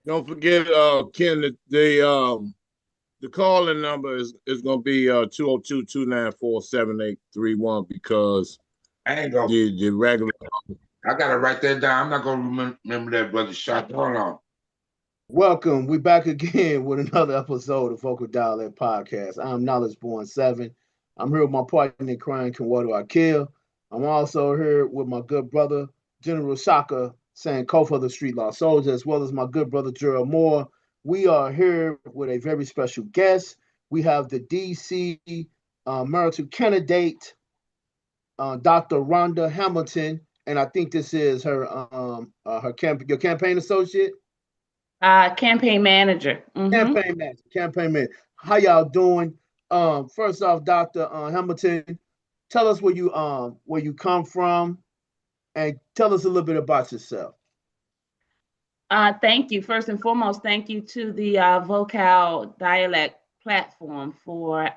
Don't forget, Ken, the calling number is gonna be 202-294-7831 because I ain't gonna. the regular. I gotta write that down. I'm not gonna remember that, brother. Shot. Hold on. Welcome. We back again with another episode of Vocal Dialect Podcast. I'm Knowledge Born 7. I'm here with my partner in crime, Kenwado Akil. I'm also here with my good brother, General Shaka, saying co of the Street Law Soldier, as well as my good brother, Gerald Moore. We are here with a very special guest. We have the DC marital candidate, Dr. Rhonda Hamilton, and I think this is your campaign associate. Campaign manager. Campaign manager. How y'all doing? First off, Dr. Hamilton, tell us where you come from, and tell us a little bit about yourself. Thank you. First and foremost, thank you to the Vocal Dialect platform for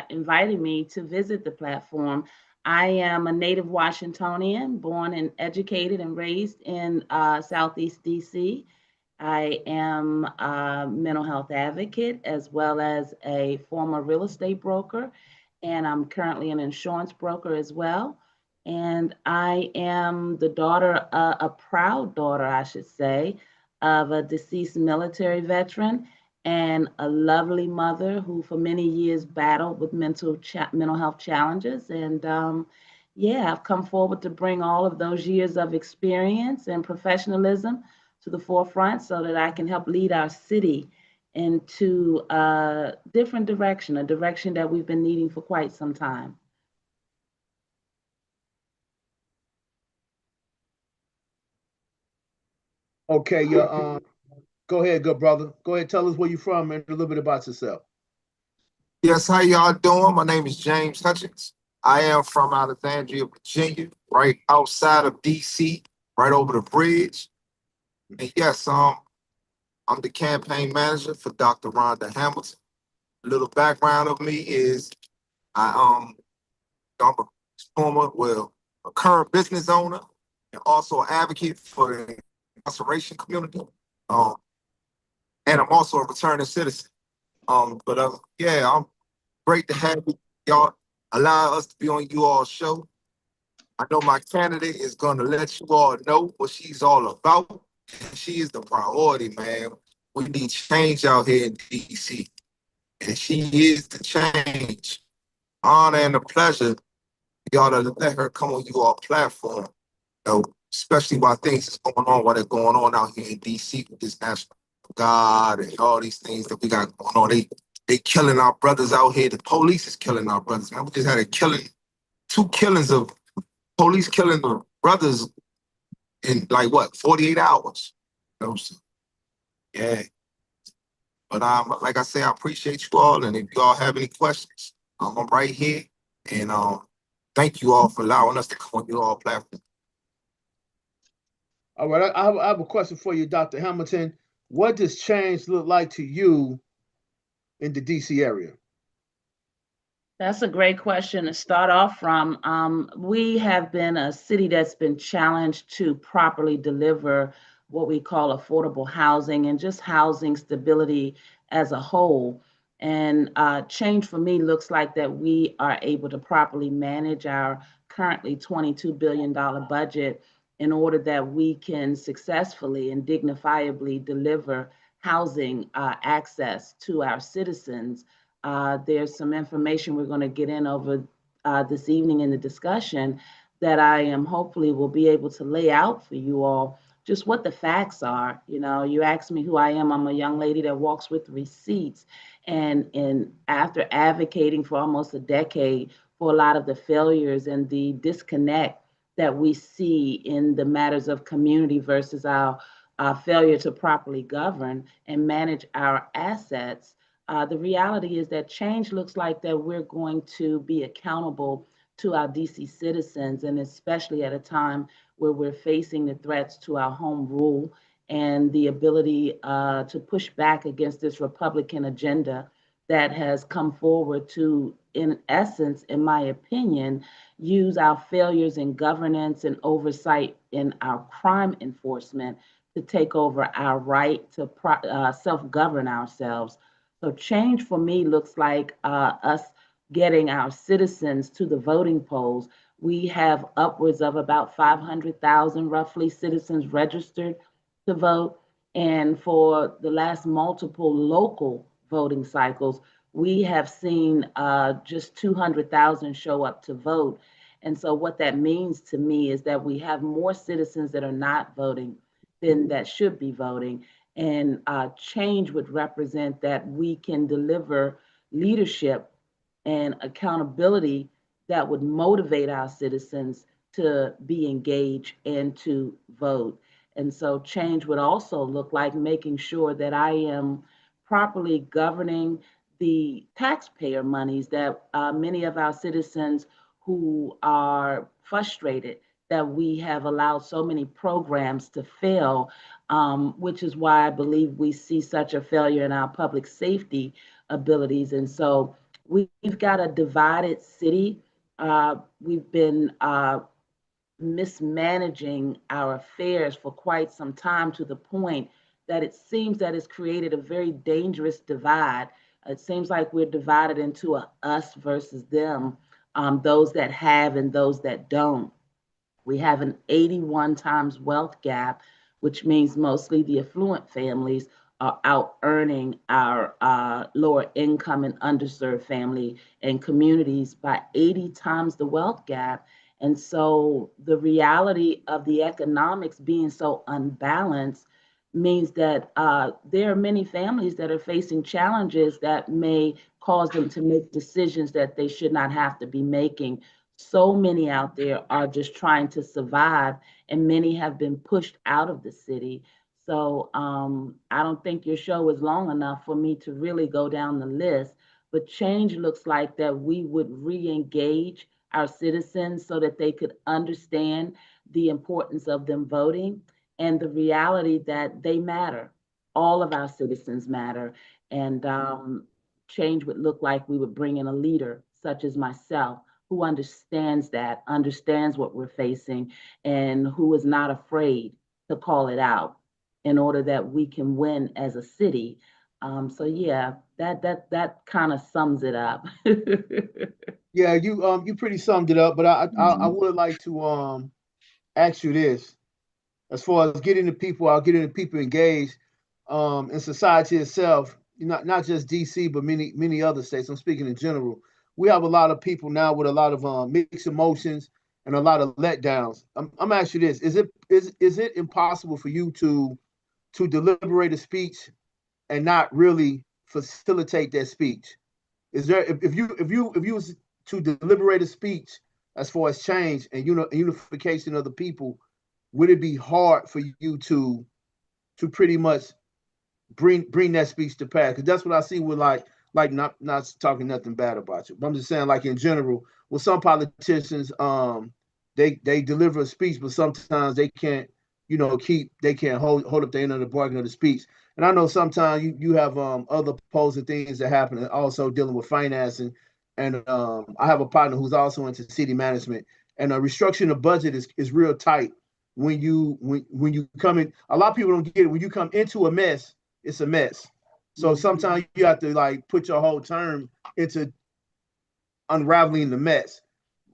inviting me to visit the platform. I am a native Washingtonian, born and educated and raised in Southeast DC. I am a mental health advocate as well as a former real estate broker, and I'm currently an insurance broker as well. And I am the daughter, a proud daughter, I should say, of a deceased military veteran and a lovely mother who for many years battled with mental health challenges. And yeah, I've come forward to bring all of those years of experience and professionalism to the forefront so that I can help lead our city into a different direction, a direction that we've been needing for quite some time. Okay, go ahead, good brother. Go ahead, tell us where you're from and a little bit about yourself. Yes, how y'all doing? My name is James Hutchins. I am from Alexandria, Virginia, right outside of DC, right over the bridge. And yes, I'm the campaign manager for Dr. Rhonda Hamilton. A little background of me is I'm a a current business owner and also an advocate for the incarceration community. Um, and I'm also a returning citizen. But yeah, I'm great to have y'all allow us to be on you all's show. I know my candidate is gonna let you all know what she's all about. She is the priority, man. We need change out here in DC. And she is the change. Honor and a pleasure y'all to let her come on you all platform. You know, especially while things is going on, what is going on out here in DC with this national guard and all these things that we got going on. They killing our brothers out here. The police is killing our brothers, man. We just had two killings of police killing the brothers in like what, 48 hours. You know, so, yeah. But like I say, I appreciate you all, and if you all have any questions, I'm right here. And thank you all for allowing us to come on your all platform. All right, I have a question for you, Dr. Hamilton. What does change look like to you in the DC area? That's a great question to start off from. We have been a city that's been challenged to properly deliver what we call affordable housing and just housing stability as a whole. And change for me looks like that we are able to properly manage our currently $22 billion budget in order that we can successfully and dignifiably deliver housing access to our citizens. There's some information we're going to get in over this evening in the discussion that I am hopefully will be able to lay out for you all just what the facts are. You know, you asked me who I am. I'm a young lady that walks with receipts. And after advocating for almost a decade for a lot of the failures and the disconnect that we see in the matters of community versus our failure to properly govern and manage our assets, the reality is that change looks like that we're going to be accountable to our DC citizens, and especially at a time where we're facing the threats to our home rule and the ability to push back against this Republican agenda that has come forward to, in essence, in my opinion, use our failures in governance and oversight in our crime enforcement to take over our right to self-govern ourselves. So change for me looks like us getting our citizens to the voting polls. We have upwards of about 500,000 roughly citizens registered to vote. And for the last multiple local voting cycles, we have seen just 200,000 show up to vote. And so what that means to me is that we have more citizens that are not voting than that should be voting. And change would represent that we can deliver leadership and accountability that would motivate our citizens to be engaged and to vote. And so change would also look like making sure that I am properly governing the taxpayer monies that many of our citizens who are frustrated that we have allowed so many programs to fail, which is why I believe we see such a failure in our public safety abilities. And so we've got a divided city. We've been mismanaging our affairs for quite some time to the point that it seems that it's created a very dangerous divide. It seems like we're divided into a us versus them, those that have and those that don't. We have an 81 times wealth gap, which means mostly the affluent families are out earning our lower income and underserved family and communities by 80 times the wealth gap. And so the reality of the economics being so unbalanced means that there are many families that are facing challenges that may cause them to make decisions that they should not have to be making. So many out there are just trying to survive, and many have been pushed out of the city. So I don't think your show is long enough for me to really go down the list. But change looks like that we would re-engage our citizens so that they could understand the importance of them voting and the reality that they matter. All of our citizens matter. And change would look like we would bring in a leader such as myself who understands that, understands what we're facing, and who is not afraid to call it out in order that we can win as a city. So yeah, that kind of sums it up. Yeah, you pretty summed it up, but I would like to ask you this. As far as getting the people out, getting the people engaged in society itself, not just DC, but many other states. I'm speaking in general. We have a lot of people now with a lot of mixed emotions and a lot of letdowns. I'm asking you this: is it impossible for you to deliberate a speech and not really facilitate that speech? Is there if you was to deliberate a speech as far as change and unification of the people, would it be hard for you to pretty much bring that speech to pass? Because that's what I see with like not talking nothing bad about you, but I'm just saying like in general, with some politicians, they deliver a speech, but sometimes they can't they can't hold up the end of the bargain of the speech. And I know sometimes you have other opposing things that happen, and also dealing with financing. And I have a partner who's also into city management, and restructuring the budget is real tight when you come in. A lot of people don't get it. When you come into a mess, it's a mess. So sometimes you have to like put your whole term into unraveling the mess.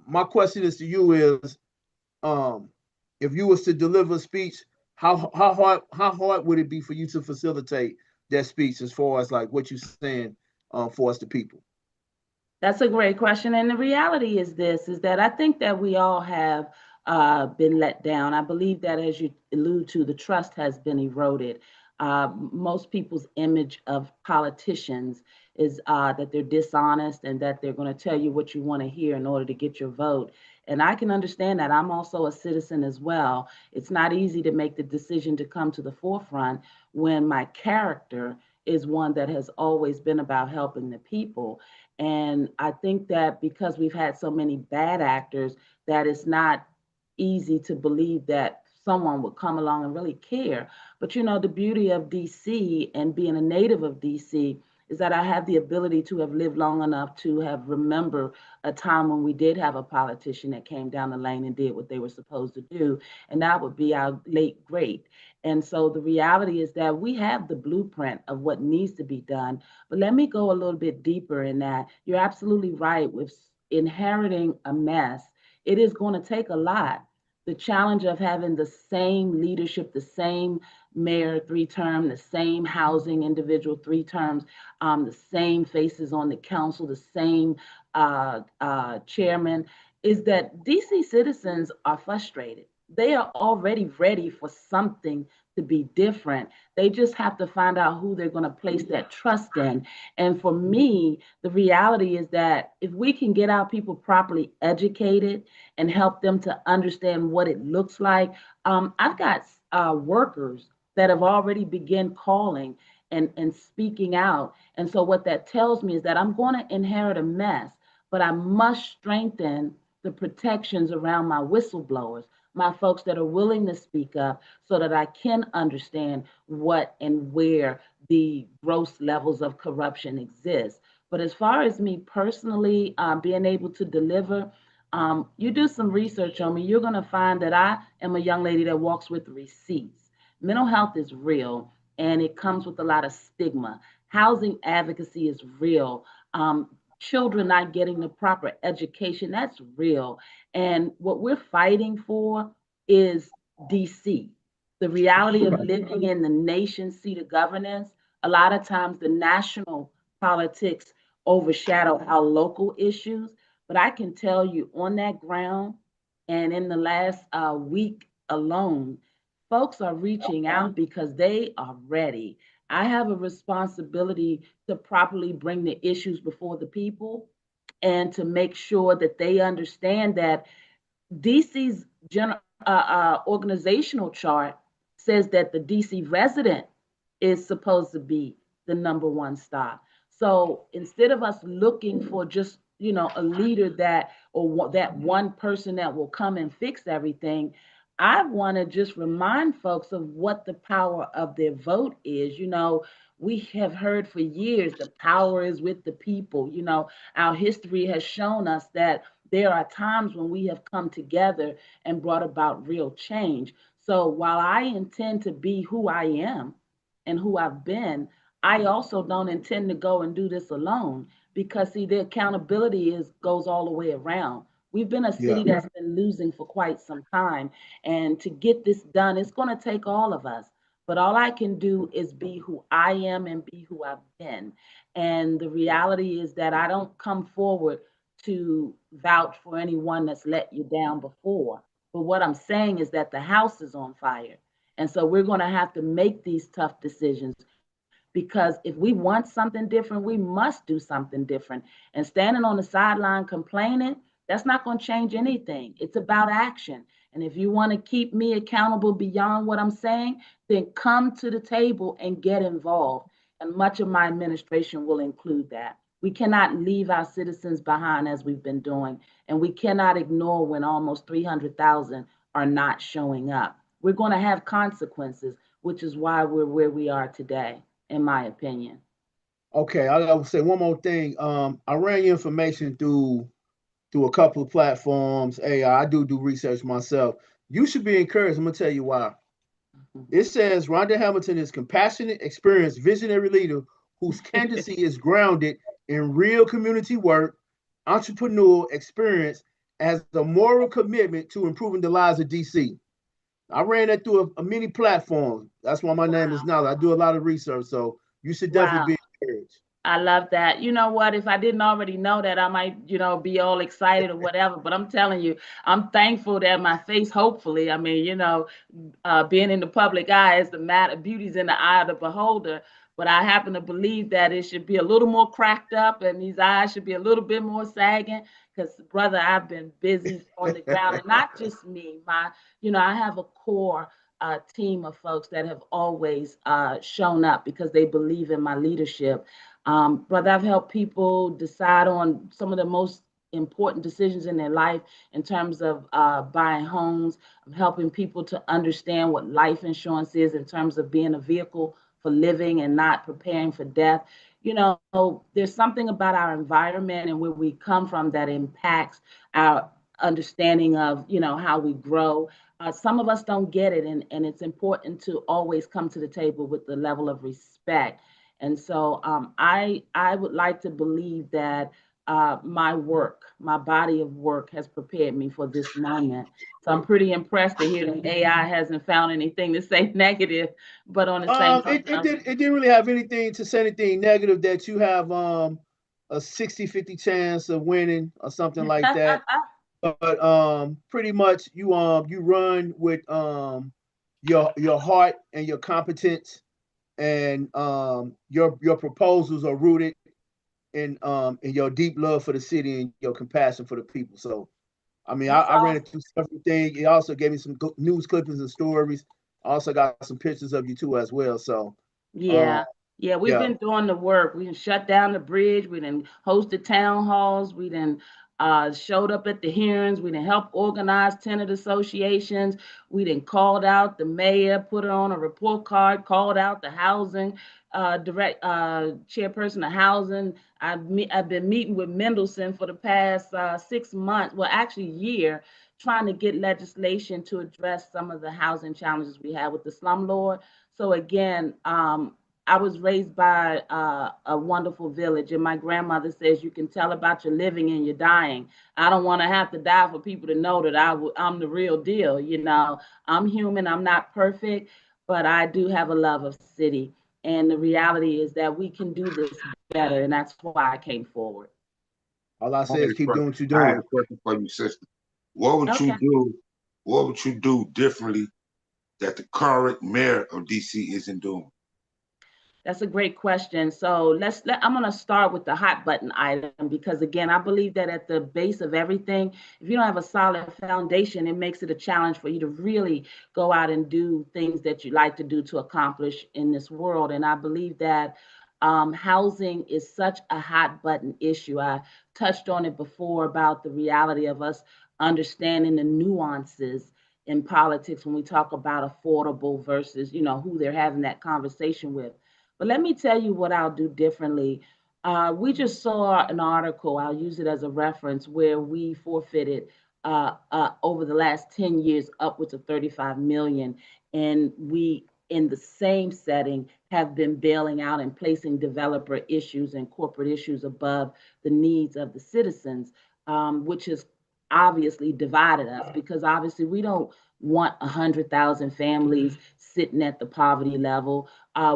My question is to you is, um, if you was to deliver a speech, how hard would it be for you to facilitate that speech as far as like what you're saying for us the people? That's a great question. And the reality is this, is that I think that we all have been let down. I believe that as you allude to, the trust has been eroded. Most people's image of politicians is that they're dishonest and that they're going to tell you what you want to hear in order to get your vote. And I can understand that. I'm also a citizen as well. It's not easy to make the decision to come to the forefront when my character is one that has always been about helping the people. And I think that because we've had so many bad actors, that it's not easy to believe that someone would come along and really care. But the beauty of DC and being a native of DC is that I have the ability to have lived long enough to have remember a time when we did have a politician that came down the lane and did what they were supposed to do, and that would be our late great. And so the reality is that we have the blueprint of what needs to be done. But let me go a little bit deeper in that. You're absolutely right with inheriting a mess. It is going to take a lot. The challenge of having the same leadership, the same mayor 3 term, the same housing individual 3 terms, the same faces on the council, the same chairman, is that DC citizens are frustrated. They are already ready for something to be different. They just have to find out who they're going to place that trust in. And for me, the reality is that if we can get our people properly educated and help them to understand what it looks like, I've got workers that have already begun calling and speaking out. And so what that tells me is that I'm going to inherit a mess, but I must strengthen the protections around my whistleblowers, my folks that are willing to speak up so that I can understand what and where the gross levels of corruption exist. But as far as me personally being able to deliver, you do some research on me, you're going to find that I am a young lady that walks with receipts. Mental health is real and it comes with a lot of stigma. Housing advocacy is real. Children not getting the proper education, that's real. And what we're fighting for is DC. The reality of living in the nation's seat of governance, a lot of times the national politics overshadow our local issues. But I can tell you on that ground, and in the last week alone, folks are reaching out because they are ready. I have a responsibility to properly bring the issues before the people and to make sure that they understand that DC's organizational chart says that the DC resident is supposed to be the number 1 stop. So instead of us looking for just a leader that or that one person that will come and fix everything, I want to just remind folks of what the power of their vote is. We have heard for years the power is with the people. Our history has shown us that there are times when we have come together and brought about real change. So while I intend to be who I am and who I've been, I also don't intend to go and do this alone because see, the accountability goes all the way around. We've been a city that's been losing for quite some time. And to get this done, it's going to take all of us. But all I can do is be who I am and be who I've been. And the reality is that I don't come forward to vouch for anyone that's let you down before. But what I'm saying is that the house is on fire. And so we're going to have to make these tough decisions because if we want something different, we must do something different. And standing on the sideline complaining, that's not going to change anything. It's about action. And if you want to keep me accountable beyond what I'm saying, then come to the table and get involved. And much of my administration will include that. We cannot leave our citizens behind as we've been doing. And we cannot ignore when almost 300,000 are not showing up. We're going to have consequences, which is why we're where we are today, in my opinion. Okay, I will say one more thing. I ran your information through a couple of platforms. Hey, I do research myself. You should be encouraged. I'm gonna tell you why. It says Rhonda Hamilton is compassionate, experienced, visionary leader whose candidacy is grounded in real community work, entrepreneurial experience, as a moral commitment to improving the lives of DC. I ran that through a many platforms. That's why my name is Nala. I do a lot of research, so you should Wow. definitely be encouraged. I love that. You know what? If I didn't already know that, I might, be all excited or whatever. But I'm telling you, I'm thankful that my face, hopefully, I mean, being in the public eye is the matter, beauty's in the eye of the beholder. But I happen to believe that it should be a little more cracked up and these eyes should be a little bit more sagging. Because, brother, I've been busy on the ground and not just me. I have a core team of folks that have always shown up because they believe in my leadership. But I've helped people decide on some of the most important decisions in their life in terms of buying homes. I'm helping people to understand what life insurance is in terms of being a vehicle for living and not preparing for death. There's something about our environment and where we come from that impacts our understanding of, how we grow. Some of us don't get it, and it's important to always come to the table with the level of respect. And so I would like to believe that my work, my body of work, has prepared me for this moment. So I'm pretty impressed to hear that AI hasn't found anything to say negative, but on the same token, It didn't really have anything to say anything negative that you have a 60-50 chance of winning or something like that. But pretty much you run with your heart and your competence, and your proposals are rooted in your deep love for the city and your compassion for the people. So I mean, that's I ran awesome. it through everything. It also gave me some news clippings and stories. I also got some pictures of you too as well. So uh Yeah. Yeah, we've yeah. been doing the work. We done shut down the bridge. We done hosted town halls. We done showed up at the hearings. We done helped organize tenant associations. We done called out the mayor, put her on a report card, called out the housing direct chairperson of housing. I've been meeting with Mendelson for the past 6 months, well, actually a year, trying to get legislation to address some of the housing challenges we have with the slumlord. So again, I was raised by a wonderful village, and my grandmother says you can tell about your living and your dying. I don't want to have to die for people to know that I'm the real deal. You know, I'm human. I'm not perfect, but I do have a love of city. And the reality is that we can do this better, and that's why I came forward. All I I say had is a keep doing question. what you're I had a doing. question for you, sister. What would you Okay. do? What would you do differently that the current mayor of DC isn't doing? That's a great question. So I'm going to start with the hot button item because again, I believe that at the base of everything, if you don't have a solid foundation, it makes it a challenge for you to really go out and do things that you like to do to accomplish in this world. And I believe that housing is such a hot button issue. I touched on it before about the reality of us understanding the nuances in politics when we talk about affordable versus, who they're having that conversation with. But let me tell you what I'll do differently. We just saw an article, I'll use it as a reference, where we forfeited over the last 10 years upwards of 35 million. And we, in the same setting, have been bailing out and placing developer issues and corporate issues above the needs of the citizens, which has obviously divided us because obviously we don't want 100,000 families sitting at the poverty level.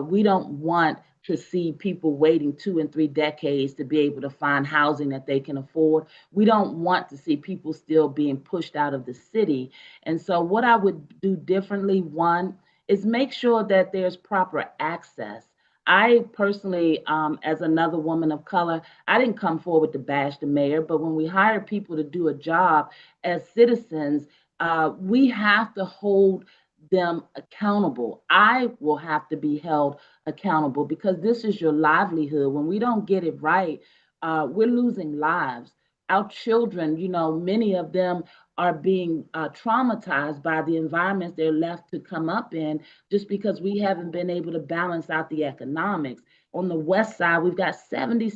We don't want to see people waiting 2 and 3 decades to be able to find housing that they can afford. We don't want to see people still being pushed out of the city. And so, what I would do differently, one, is make sure that there's proper access. I personally, as another woman of color, I didn't come forward to bash the mayor, but when we hire people to do a job as citizens, we have to hold them accountable. I will have to be held accountable because this is your livelihood. When we don't get it right, we're losing lives. Our children, many of them are being traumatized by the environments they're left to come up in just because we haven't been able to balance out the economics. On the west side, we've got 70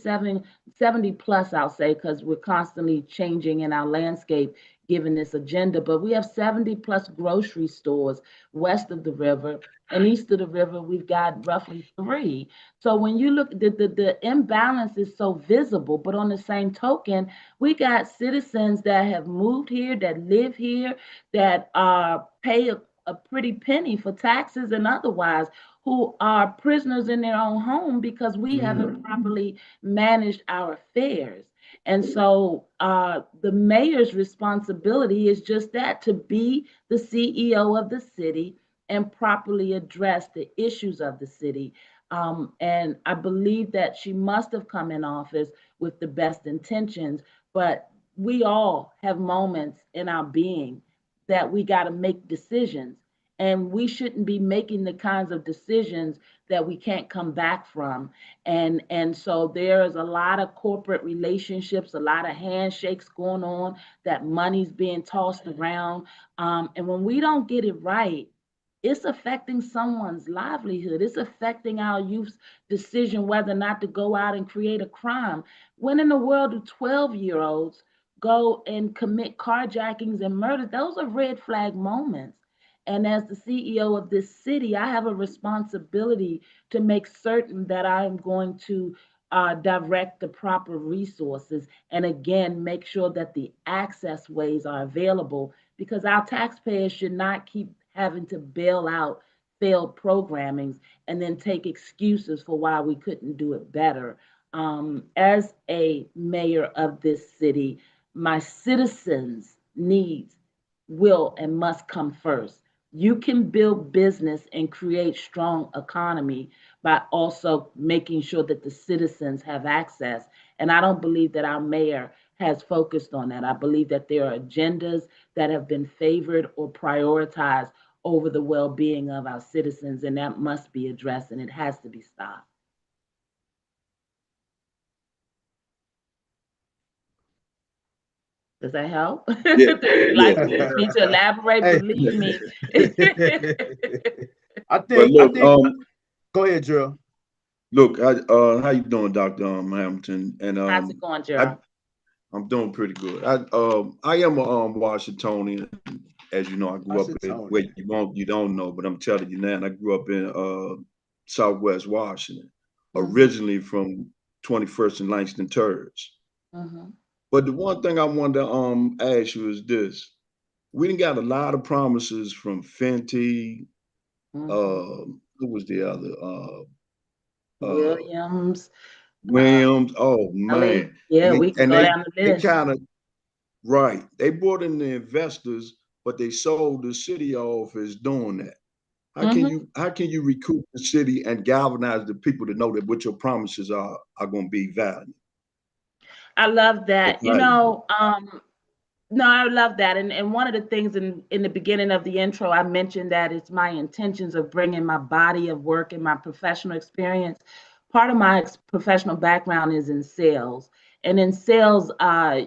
plus, I'll say, because we're constantly changing in our landscape given this agenda, but we have 70 plus grocery stores west of the river, and east of the river, we've got roughly 3. So when you look, the imbalance is so visible, but on the same token, we got citizens that have moved here, that live here, that pay a pretty penny for taxes and otherwise, who are prisoners in their own home because we haven't properly managed our affairs. And so the mayor's responsibility is just that, to be the CEO of the city and properly address the issues of the city. And I believe that she must have come in office with the best intentions, but we all have moments in our being that we got to make decisions. And we shouldn't be making the kinds of decisions that we can't come back from. And so there's a lot of corporate relationships, a lot of handshakes going on, that money's being tossed around. And when we don't get it right, it's affecting someone's livelihood. It's affecting our youth's decision whether or not to go out and create a crime. When in the world do 12-year-olds go and commit carjackings and murder? Those are red flag moments. And as the CEO of this city, I have a responsibility to make certain that I am going to direct the proper resources and again make sure that the access ways are available because our taxpayers should not keep having to bail out failed programmings and then take excuses for why we couldn't do it better. As a mayor of this city, my citizens' needs will and must come first. You can build business and create strong economy by also making sure that the citizens have access. And I don't believe that our mayor has focused on that. I believe that there are agendas that have been favored or prioritized over the well-being of our citizens, and that must be addressed and it has to be stopped. Does that help? Yeah, Do you yeah, like yeah. me to elaborate? Hey. Believe me. I But think, look, go ahead, Drew. look, how you doing, Dr. Hamilton? And How's it going, I Gerald? I'm doing pretty good. I am a Washingtonian. As you know, I grew up in where Washingtonian. you don't know, but I'm telling you now. And I grew up in Southwest Washington, Mm-hmm, originally from 21st and Langston Terrace. mm-hmm, But the one thing I wanted to ask you is this: we done got a lot of promises from Fenty. mm-hmm. Who was the other? Uh, Williams, uh, Williams. Oh Ellie. man, Yeah, and we can and go they down the they list. kind of right. They brought in the investors, but they sold the city off as doing that. Mm-hmm. How can you recoup the city and galvanize the people to know that what your promises are going to be valid? I love That's that. how you No, I love that. And one of the things in the beginning of the intro, I mentioned that it's my intentions of bringing my body of work and my professional experience. Part of my professional background is in sales. And in sales,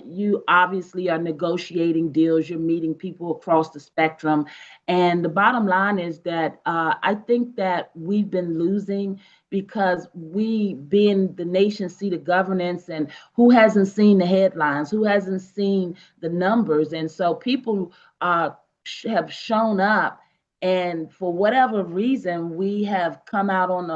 you obviously are negotiating deals, you're meeting people across the spectrum. And the bottom line is that I think that we've been losing because we, being the nation seat of governance, and who hasn't seen the headlines, who hasn't seen the numbers. And so people have shown up, and for whatever reason, we have come out on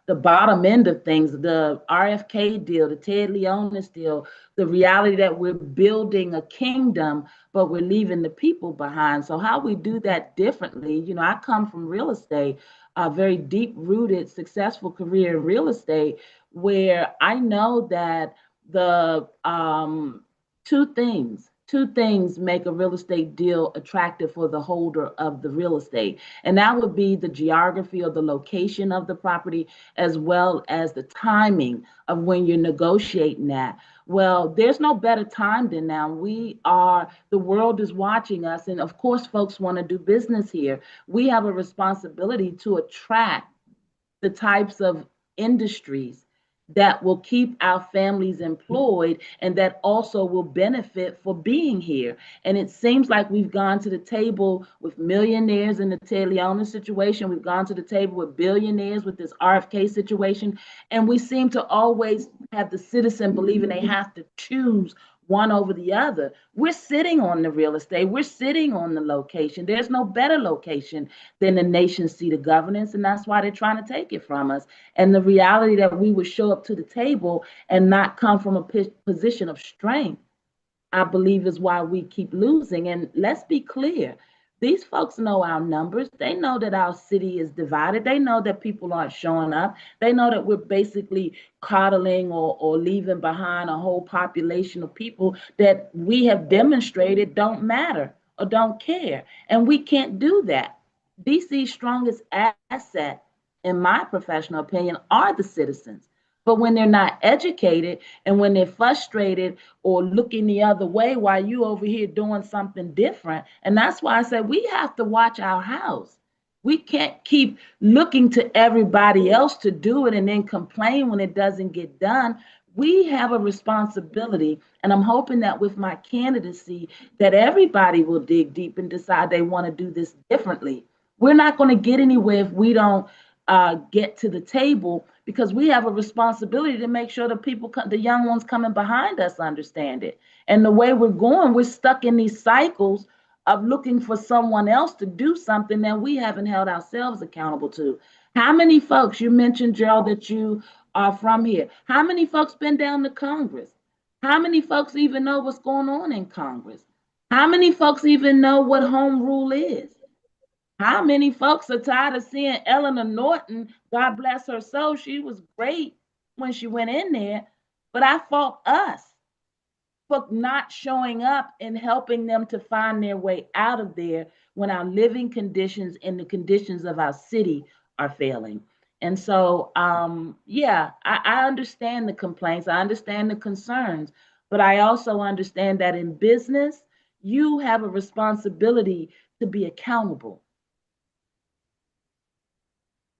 the bottom end of things. The RFK deal, the Ted Leonis deal, the reality that we're building a kingdom, but we're leaving the people behind. So how we do that differently, I come from real estate, a very deep rooted, successful career in real estate, where I know that the two things make a real estate deal attractive for the holder of the real estate, and that would be the geography or the location of the property, as well as the timing of when you're negotiating that. Well, there's no better time than now. The world is watching us, and of course folks want to do business here. We have a responsibility to attract the types of industries that will keep our families employed and that also will benefit for being here. And it seems like we've gone to the table with millionaires in the Ted Leonis situation. We've gone to the table with billionaires with this RFK situation. And we seem to always have the citizen believing they have to choose one over the other. We're sitting on the real estate. We're sitting on the location. There's no better location than the nation's seat of governance, and that's why they're trying to take it from us. And the reality that we would show up to the table and not come from a position of strength, I believe, is why we keep losing. And let's be clear, these folks know our numbers. They know that our city is divided. They know that people aren't showing up. They know that we're basically coddling or leaving behind a whole population of people that we have demonstrated don't matter or don't care. And we can't do that. DC's strongest asset, in my professional opinion, are the citizens. But when they're not educated and when they're frustrated or looking the other way while you over here doing something different. And that's why I said we have to watch our house. We can't keep looking to everybody else to do it and then complain when it doesn't get done. We have a responsibility, and I'm hoping that with my candidacy that everybody will dig deep and decide they want to do this differently. We're not going to get anywhere if we don't get to the table, because we have a responsibility to make sure the people, the young ones coming behind us, understand it. And the way we're going, we're stuck in these cycles of looking for someone else to do something that we haven't held ourselves accountable to. How many folks, you mentioned, Gerald, that you are from here. How many folks been down to Congress? How many folks even know what's going on in Congress? How many folks even know what home rule is? How many folks are tired of seeing Eleanor Norton? God bless her soul. She was great when she went in there, but I fault us for not showing up and helping them to find their way out of there when our living conditions and the conditions of our city are failing. And so, yeah, I understand the complaints, I understand the concerns, but I also understand that in business, you have a responsibility to be accountable.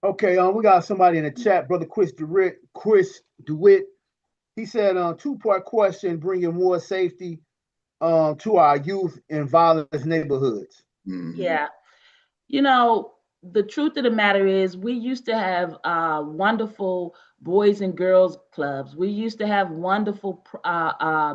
Okay, we got somebody in the chat, brother Chris DeWitt. He said, two-part question, bringing more safety to our youth in violent neighborhoods. Yeah. You know, the truth of the matter is, we used to have wonderful boys and girls clubs. We used to have wonderful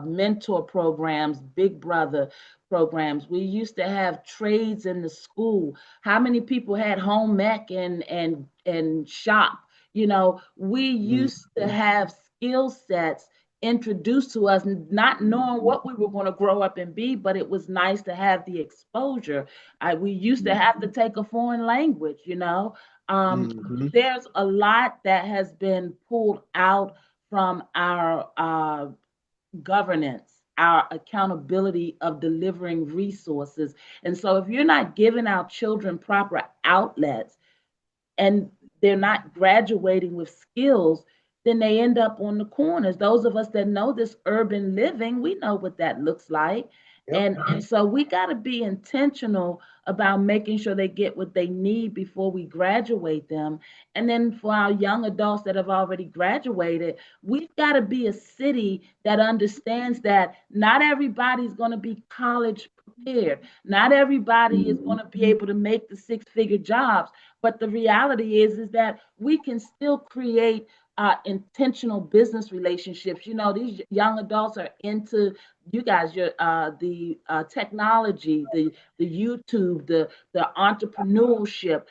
mentor programs, big brother programs. We used to have trades in the school. How many people had home ec and shop? You know, we used to have skill sets introduced to us, not knowing what we were going to grow up and be, but it was nice to have the exposure. We used to have to take a foreign language, you know. There's a lot that has been pulled out from our governance, our accountability of delivering resources. And so if you're not giving our children proper outlets, and they're not graduating with skills, then they end up on the corners. Those of us that know this urban living, we know what that looks like. Yep. And so we got to be intentional about making sure they get what they need before we graduate them. And then for our young adults that have already graduated, we've got to be a city that understands that not everybody's going to be college prepared. Not everybody is going to be able to make the six-figure jobs. But the reality is that we can still create intentional business relationships. You know, these young adults are into, you guys, your the technology, the YouTube, the entrepreneurship.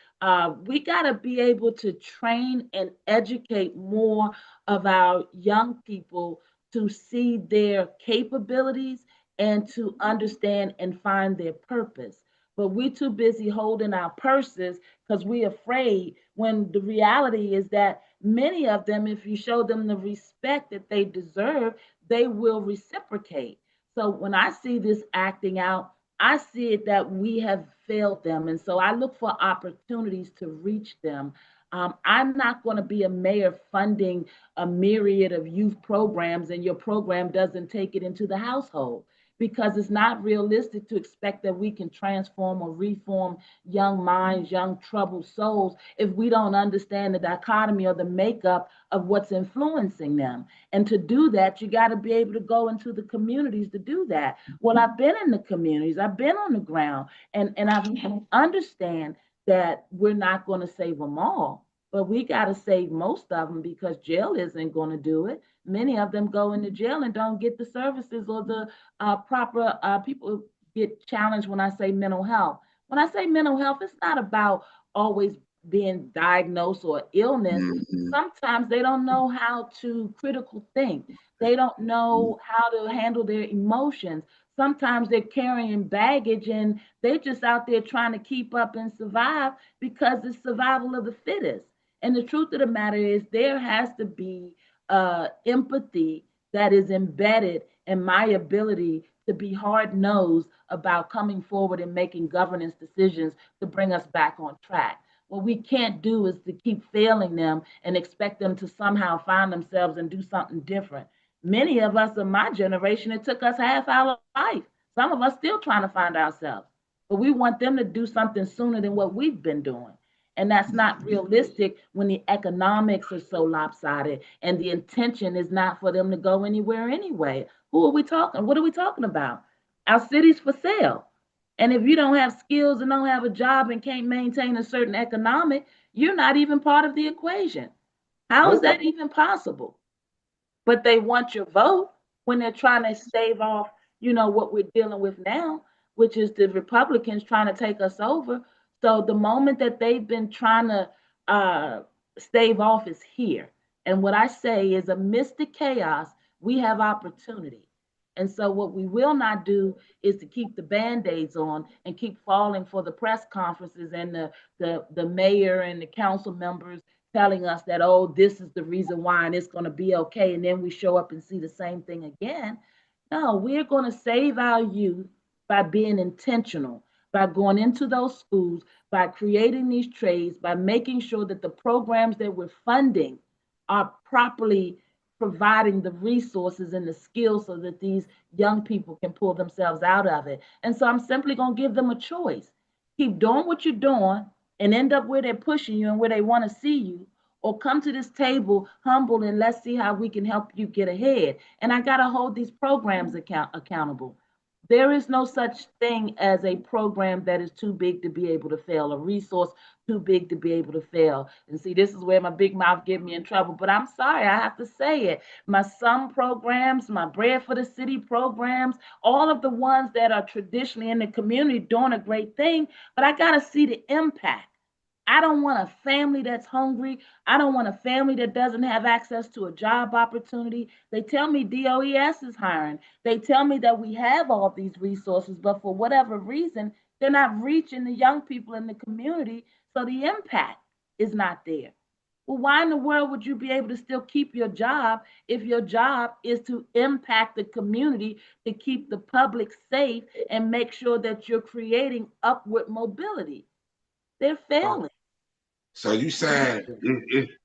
We got to be able to train and educate more of our young people to see their capabilities and to understand and find their purpose. But we're too busy holding our purses because we're afraid, when the reality is that many of them, if you show them the respect that they deserve, they will reciprocate. So when I see this acting out, I see it that we have failed them. And so I look for opportunities to reach them. I'm not going to be a mayor funding a myriad of youth programs and your program doesn't take it into the household, because it's not realistic to expect that we can transform or reform young minds, young troubled souls, if we don't understand the dichotomy or the makeup of what's influencing them. And to do that, you got to be able to go into the communities to do that. Well, I've been in the communities, I've been on the ground, and I understand that we're not going to save them all, but we got to save most of them, because jail isn't going to do it. Many of them go into jail and don't get the services or the proper people get challenged when I say mental health. When I say mental health, it's not about always being diagnosed or illness. Sometimes they don't know how to critical think. They don't know how to handle their emotions. Sometimes they're carrying baggage and they're just out there trying to keep up and survive, because it's survival of the fittest. And the truth of the matter is, there has to be empathy that is embedded in my ability to be hard nosed about coming forward and making governance decisions to bring us back on track. What we can't do is to keep failing them and expect them to somehow find themselves and do something different. Many of us of my generation, it took us half our life. Some of us still trying to find ourselves, but we want them to do something sooner than what we've been doing. And that's not realistic when the economics are so lopsided and the intention is not for them to go anywhere anyway. Who are we talking? What are we talking about? Our city's for sale. And if you don't have skills and don't have a job and can't maintain a certain economic, you're not even part of the equation. How is that even possible? But they want your vote when they're trying to stave off, what we're dealing with now. which is the Republicans trying to take us over. So the moment that they've been trying to stave off is here. And what I say is, amidst the chaos, we have opportunity. And so what we will not do is to keep the band-aids on and keep falling for the press conferences and the mayor and the council members telling us that, oh, this is the reason why and it's going to be okay. And then we show up and see the same thing again. No, we're going to save our youth by being intentional, by going into those schools, by creating these trades, by making sure that the programs that we're funding are properly providing the resources and the skills so that these young people can pull themselves out of it. And so I'm simply going to give them a choice. Keep doing what you're doing and end up where they're pushing you and where they want to see you, or come to this table humble and let's see how we can help you get ahead. And I got to hold these programs accountable. There is no such thing as a program that is too big to be able to fail, a resource too big to be able to fail. And see, this is where my big mouth get me in trouble, but I'm sorry, I have to say it. My SUM programs, my Bread for the City programs, all of the ones that are traditionally in the community doing a great thing, but I got to see the impact. I don't want a family that's hungry. I don't want a family that doesn't have access to a job opportunity. They tell me DOES is hiring. They tell me that we have all these resources, but for whatever reason, they're not reaching the young people in the community. So the impact is not there. Well, why in the world would you be able to still keep your job if your job is to impact the community, to keep the public safe and make sure that you're creating upward mobility? They're failing. So you saying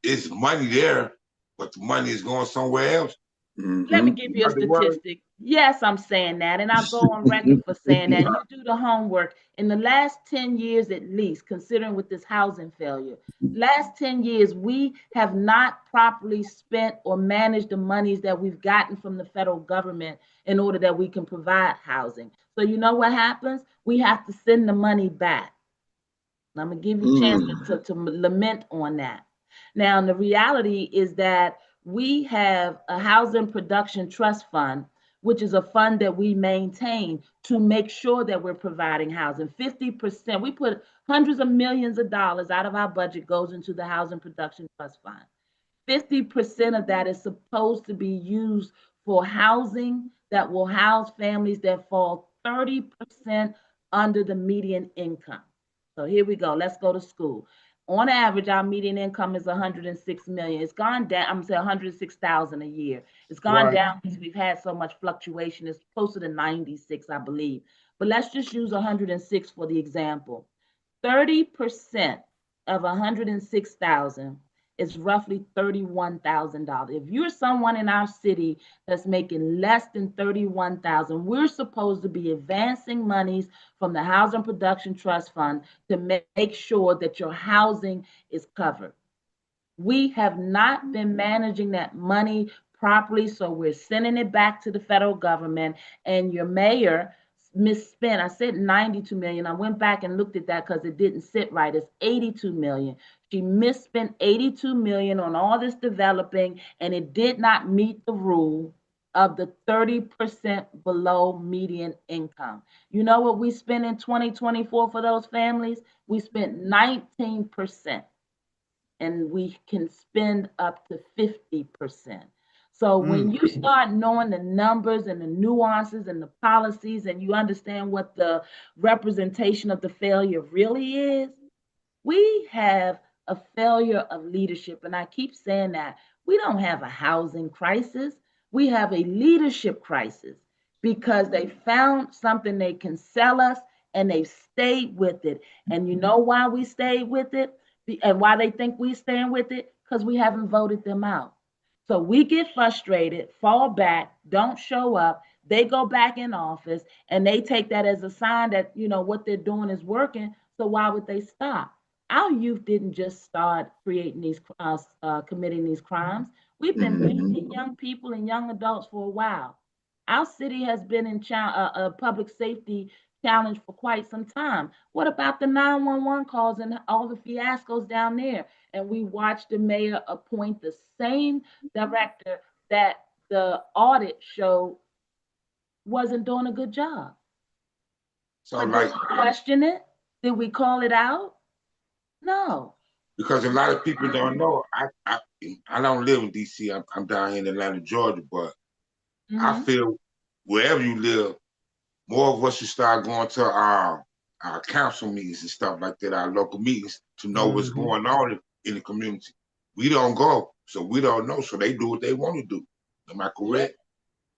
it's money there, but the money is going somewhere else? Let me Mm-hmm. give you a Are they worried? statistic. Yes, I'm saying that, and I'll go on record for saying that. You do the homework. In the last 10 years at least, considering with this housing failure, last 10 years, we have not properly spent or managed the monies that we've gotten from the federal government in order that we can provide housing. So you know what happens? We have to send the money back. I'm gonna give you a chance to lament on that. Now, the reality is that we have a housing production trust fund, which is a fund that we maintain to make sure that we're providing housing. 50%, we put hundreds of millions of dollars out of our budget goes into the housing production trust fund. 50% of that is supposed to be used for housing that will house families that fall 30% under the median income. So here we go. Let's go to school. On average, our median income is 106 million. It's gone down. I'm saying 106,000 a year. It's gone Right. down because we've had so much fluctuation. It's closer to 96, I believe. But let's just use 106 for the example. 30% of 106,000 is roughly $31,000. If you're someone in our city that's making less than 31,000, we're supposed to be advancing monies from the Housing Production Trust Fund to make sure that your housing is covered. We have not been managing that money properly, so we're sending it back to the federal government. And your mayor misspent. I said 92 million. I went back and looked at that because it didn't sit right. It's 82 million. She misspent 82 million on all this developing, and it did not meet the rule of the 30% below median income. You know what we spent in 2024 for those families? We spent 19%, and we can spend up to 50%. So when you start knowing the numbers and the nuances and the policies, and you understand what the representation of the failure really is, we have a failure of leadership. And I keep saying that we don't have a housing crisis, we have a leadership crisis because they found something they can sell us and they've stayed with it. And you know why we stayed with it and why they think we stand with it? Because we haven't voted them out. So we get frustrated, fall back, don't show up. They go back in office and they take that as a sign that, what they're doing is working. So why would they stop? Our youth didn't just start creating committing these crimes. We've been banking young people and young adults for a while. Our city has been in a public safety challenge for quite some time. What about the 911 calls and all the fiascos down there? And we watched the mayor appoint the same director that the audit showed wasn't doing a good job. So But like, did we question it? Did we call it out? No. because a lot of people don't know, I don't live in DC. I'm down here in Atlanta, Georgia, but I Mm-hmm. feel wherever you live, more of us should start going to our council meetings and stuff like that, our local meetings, to know what's Mm-hmm. going on in the community. We don't go, so we don't know. So they do what they want to do. Am I correct?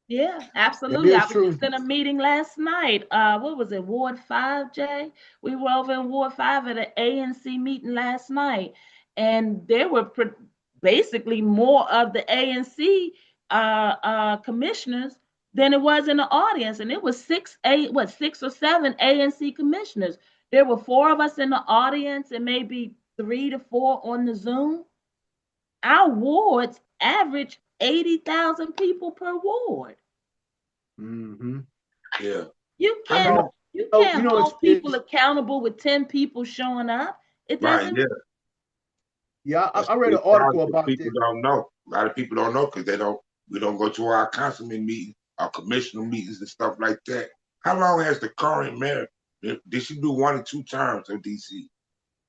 Yeah, That absolutely. I is was true. just in a meeting last night. What was it, Ward 5, Jay? We were over in Ward 5 at an ANC meeting last night, and there were basically more of the ANC commissioners than it was in the audience, and it was six or seven ANC commissioners. There were four of us in the audience, and maybe 3 to 4 on the Zoom. Our wards average 80,000 people per ward. Mm-hmm. Yeah. You I You can't know. know, you can't it's, hold people accountable with 10 people showing up. It Right. doesn't. Yeah. yeah. That's I the read an big problem. article Because about people this. don't know. A lot of people don't know because they don't. We don't go to our councilman meetings, our commissioner meetings, and stuff like that. How long has the current mayor? Did she do 1 or 2 terms of DC?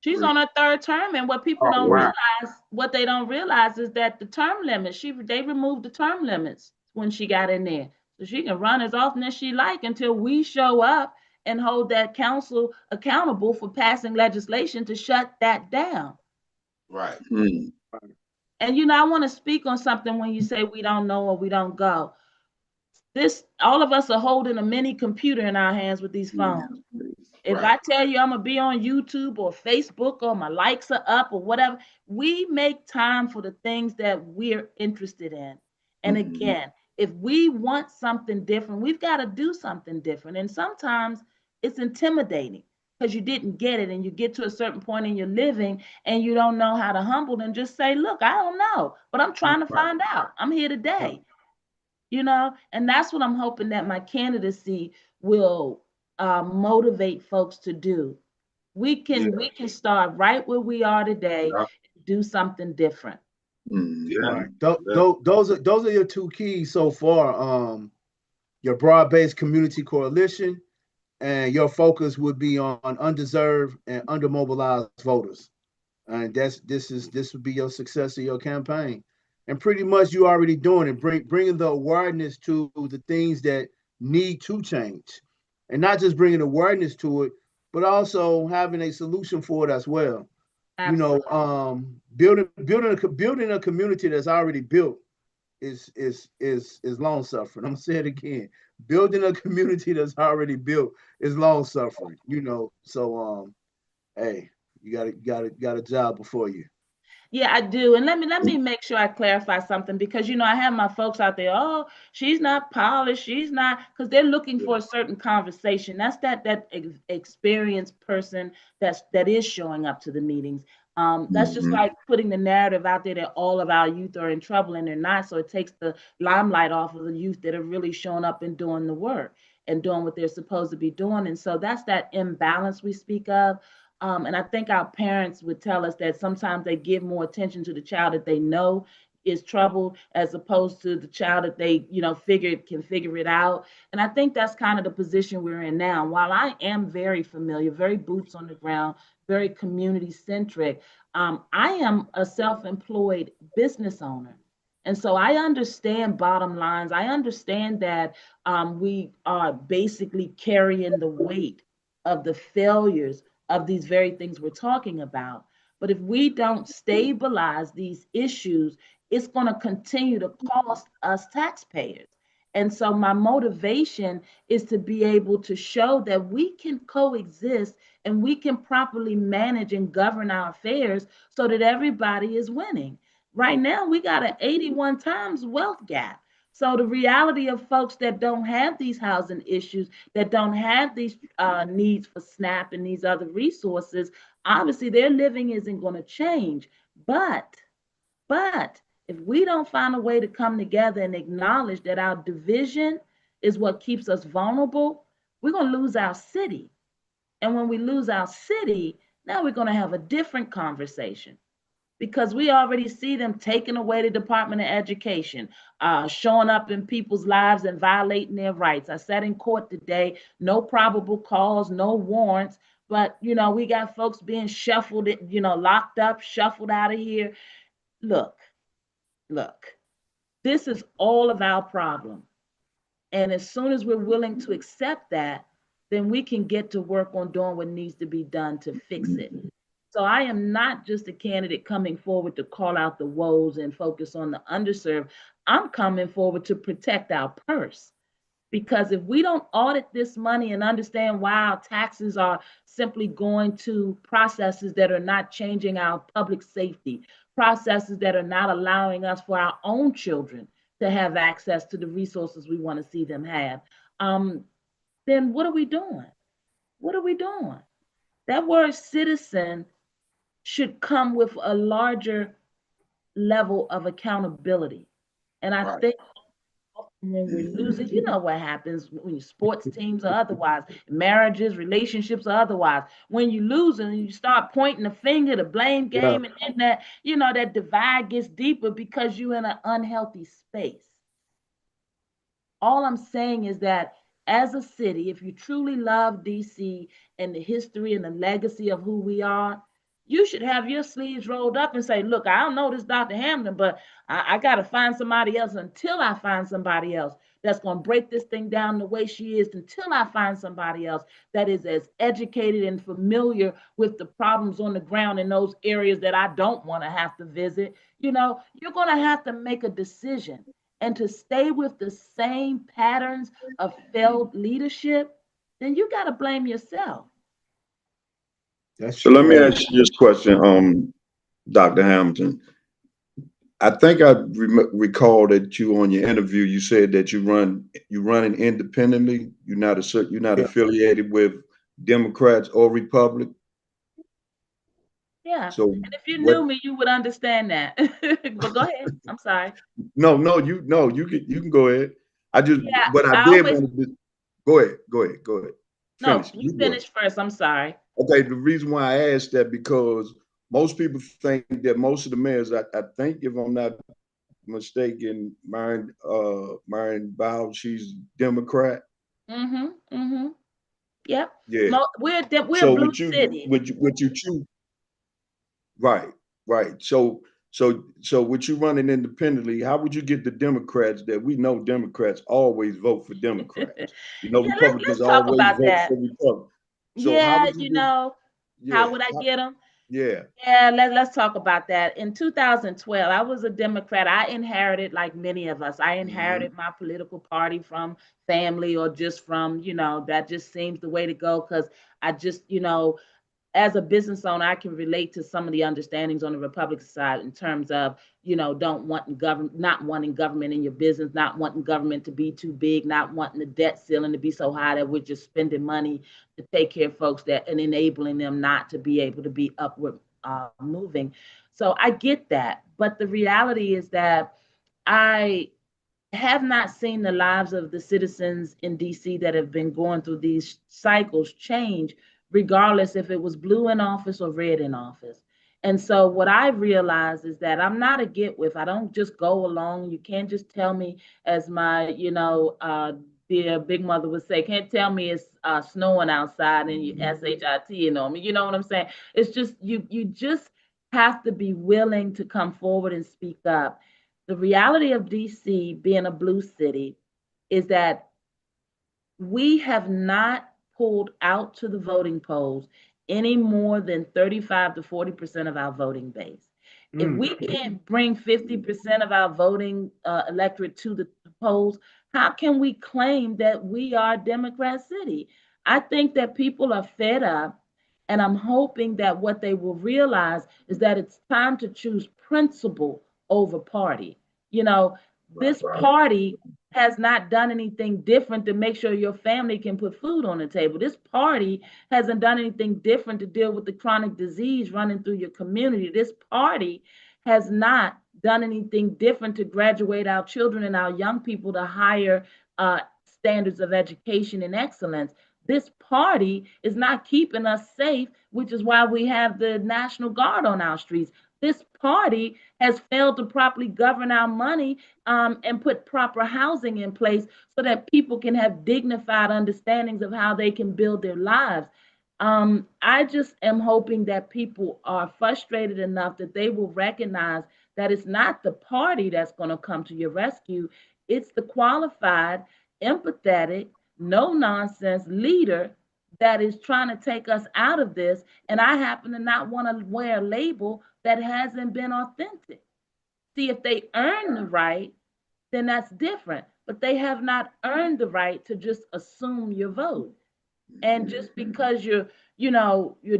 She's 3. on her third term, and what people Oh don't wow. realize, what they don't realize is that the term limits, they removed the term limits when she got in there. So she can run as often as she like until we show up and hold that council accountable for passing legislation to shut that down. Right. Mm. And I want to speak on something when you say we don't know or we don't go. All of us are holding a mini computer in our hands with these phones. If Right. I tell you I'm gonna be on YouTube or Facebook or my likes are up or whatever, we make time for the things that we're interested in. And again, if we want something different, we've got to do something different. And sometimes it's intimidating because you didn't get it and you get to a certain point in your living and you don't know how to humble and just say, look, I don't know, but I'm trying to Right. find out. I'm here today. And that's what I'm hoping that my candidacy will motivate folks to do. We Yeah. can we can start right where we are today, Yeah. do something different. Yeah. Right. Yeah. Those are your two keys so far. Your broad-based community coalition, and your focus would be on undeserved and undermobilized voters. And this would be your success of your campaign. And pretty much you already doing it, bringing the awareness to the things that need to change, and not just bringing awareness to it, but also having a solution for it as well. Absolutely. Building a community that's already built is long suffering. I'm gonna say it again. Building a community that's already built is long suffering. So hey, you got a job before you. Yeah, I do. And let me make sure I clarify something because I have my folks out there, oh, she's not polished, she's not, because they're looking for a certain conversation. That's that experienced person that is showing up to the meetings. That's just like putting the narrative out there that all of our youth are in trouble and they're not. So it takes the limelight off of the youth that are really showing up and doing the work and doing what they're supposed to be doing. And so that's that imbalance we speak of. And I think our parents would tell us that sometimes they give more attention to the child that they know is troubled as opposed to the child that they, can figure it out. And I think that's kind of the position we're in now. While I am very familiar, very boots on the ground, very community centric, I am a self-employed business owner. And so I understand bottom lines. I understand that we are basically carrying the weight of the failures of these very things we're talking about. But if we don't stabilize these issues, it's going to continue to cost us taxpayers. And so my motivation is to be able to show that we can coexist and we can properly manage and govern our affairs so that everybody is winning. Right now, we got an 81 times wealth gap. So the reality of folks that don't have these housing issues, that don't have these needs for SNAP and these other resources, obviously their living isn't going to change. But if we don't find a way to come together and acknowledge that our division is what keeps us vulnerable, we're going to lose our city. And when we lose our city, now we're going to have a different conversation. because we already see them taking away the Department of Education, showing up in people's lives and violating their rights. I sat in court today, no probable cause, no warrants, but we got folks being shuffled, locked up, shuffled out of here. Look, look, this is all of our problem. And as soon as we're willing to accept that, then we can get to work on doing what needs to be done to fix it. So I am not just a candidate coming forward to call out the woes and focus on the underserved. I'm coming forward to protect our purse. Because if we don't audit this money and understand why our taxes are simply going to processes that are not changing our public safety, processes that are not allowing us for our own children to have access to the resources we want to see them have, then what are we doing? What are we doing? That word citizen should come with a larger level of accountability. And I Right. think when we're losing, you know what happens when sports teams or otherwise, marriages, relationships or otherwise. When you lose and you start pointing the finger, the blame Yeah. game, and then that divide gets deeper because you're in an unhealthy space. All I'm saying is that as a city, if you truly love DC and the history and the legacy of who we are, you should have your sleeves rolled up and say, look, I don't know this Dr. Hamilton, but I got to find somebody else until I find somebody else that's going to break this thing down the way she is, until I find somebody else that is as educated and familiar with the problems on the ground in those areas that I don't want to have to visit. You're going to have to make a decision. And to stay with the same patterns of failed leadership, then you got to blame yourself. That's So let me true. ask you this question, Dr. Hamilton. I think I recall that you on your interview you said that you running independently. You're not Yeah. affiliated with Democrats or Republic. Yeah. So And if you what? knew me, you would understand that. But go ahead. I'm sorry. No, you can go ahead. I just Yeah. what I I did always, want to do. Go ahead. no, Finish. you You go ahead. finish first. I'm sorry. Okay, the reason why I asked that because most people think that most of the mayors, I think if I'm not mistaken, Marion Bow, she's Democrat. Mm-hmm. Mm-hmm. Yep. Yeah. We're a So blue would you city. would you choose right, right. So with you running independently, how would you get the Democrats that we know Democrats always vote for Democrats? You know, Yeah, let's Republicans talk always about vote that. for Republicans. So how Yeah, would you get how yeah, would I get them? yeah. Yeah, let's talk about that. In 2012, I was a Democrat. I inherited, like many of us, I Hmm. inherited my political party from family or just from, that just seems the way to go because I just, as a business owner, I can relate to some of the understandings on the Republican side in terms of, don't want government, not wanting government in your business, not wanting government to be too big, not wanting the debt ceiling to be so high that we're just spending money to take care of folks that and enabling them not to be able to be upward moving. So I get that, but the reality is that I have not seen the lives of the citizens in DC that have been going through these cycles change, regardless if it was blue in office or red in office. And so what I realized is that I'm not a get with. I don't just go along. You can't just tell me, as my, dear big mother would say, can't tell me it's snowing outside and you SHIT on me. You know what I'm saying? It's just you just have to be willing to come forward and speak up. The reality of DC being a blue city is that we have not pulled out to the voting polls any more than 35 to 40% of our voting base. If Mm. we can't bring 50% of our voting electorate to the polls, how can we claim that we are Democrat City? I think that people are fed up, and I'm hoping that what they will realize is that it's time to choose principle over party. You know, Right, this right. party has not done anything different to make sure your family can put food on the table. This party hasn't done anything different to deal with the chronic disease running through your community. This party has not done anything different to graduate our children and our young people to higher standards of education and excellence. This party is not keeping us safe, which is why we have the National Guard on our streets. this party has failed to properly govern our money and put proper housing in place so that people can have dignified understandings of how they can build their lives. I just am hoping that people are frustrated enough that they will recognize that it's not the party that's going to come to your rescue. It's the qualified, empathetic, no nonsense leader that is trying to take us out of this. And I happen to not want to wear a label that hasn't been authentic. See, if they earn the right, then that's different. But they have not earned the right to just assume your vote. And just because you're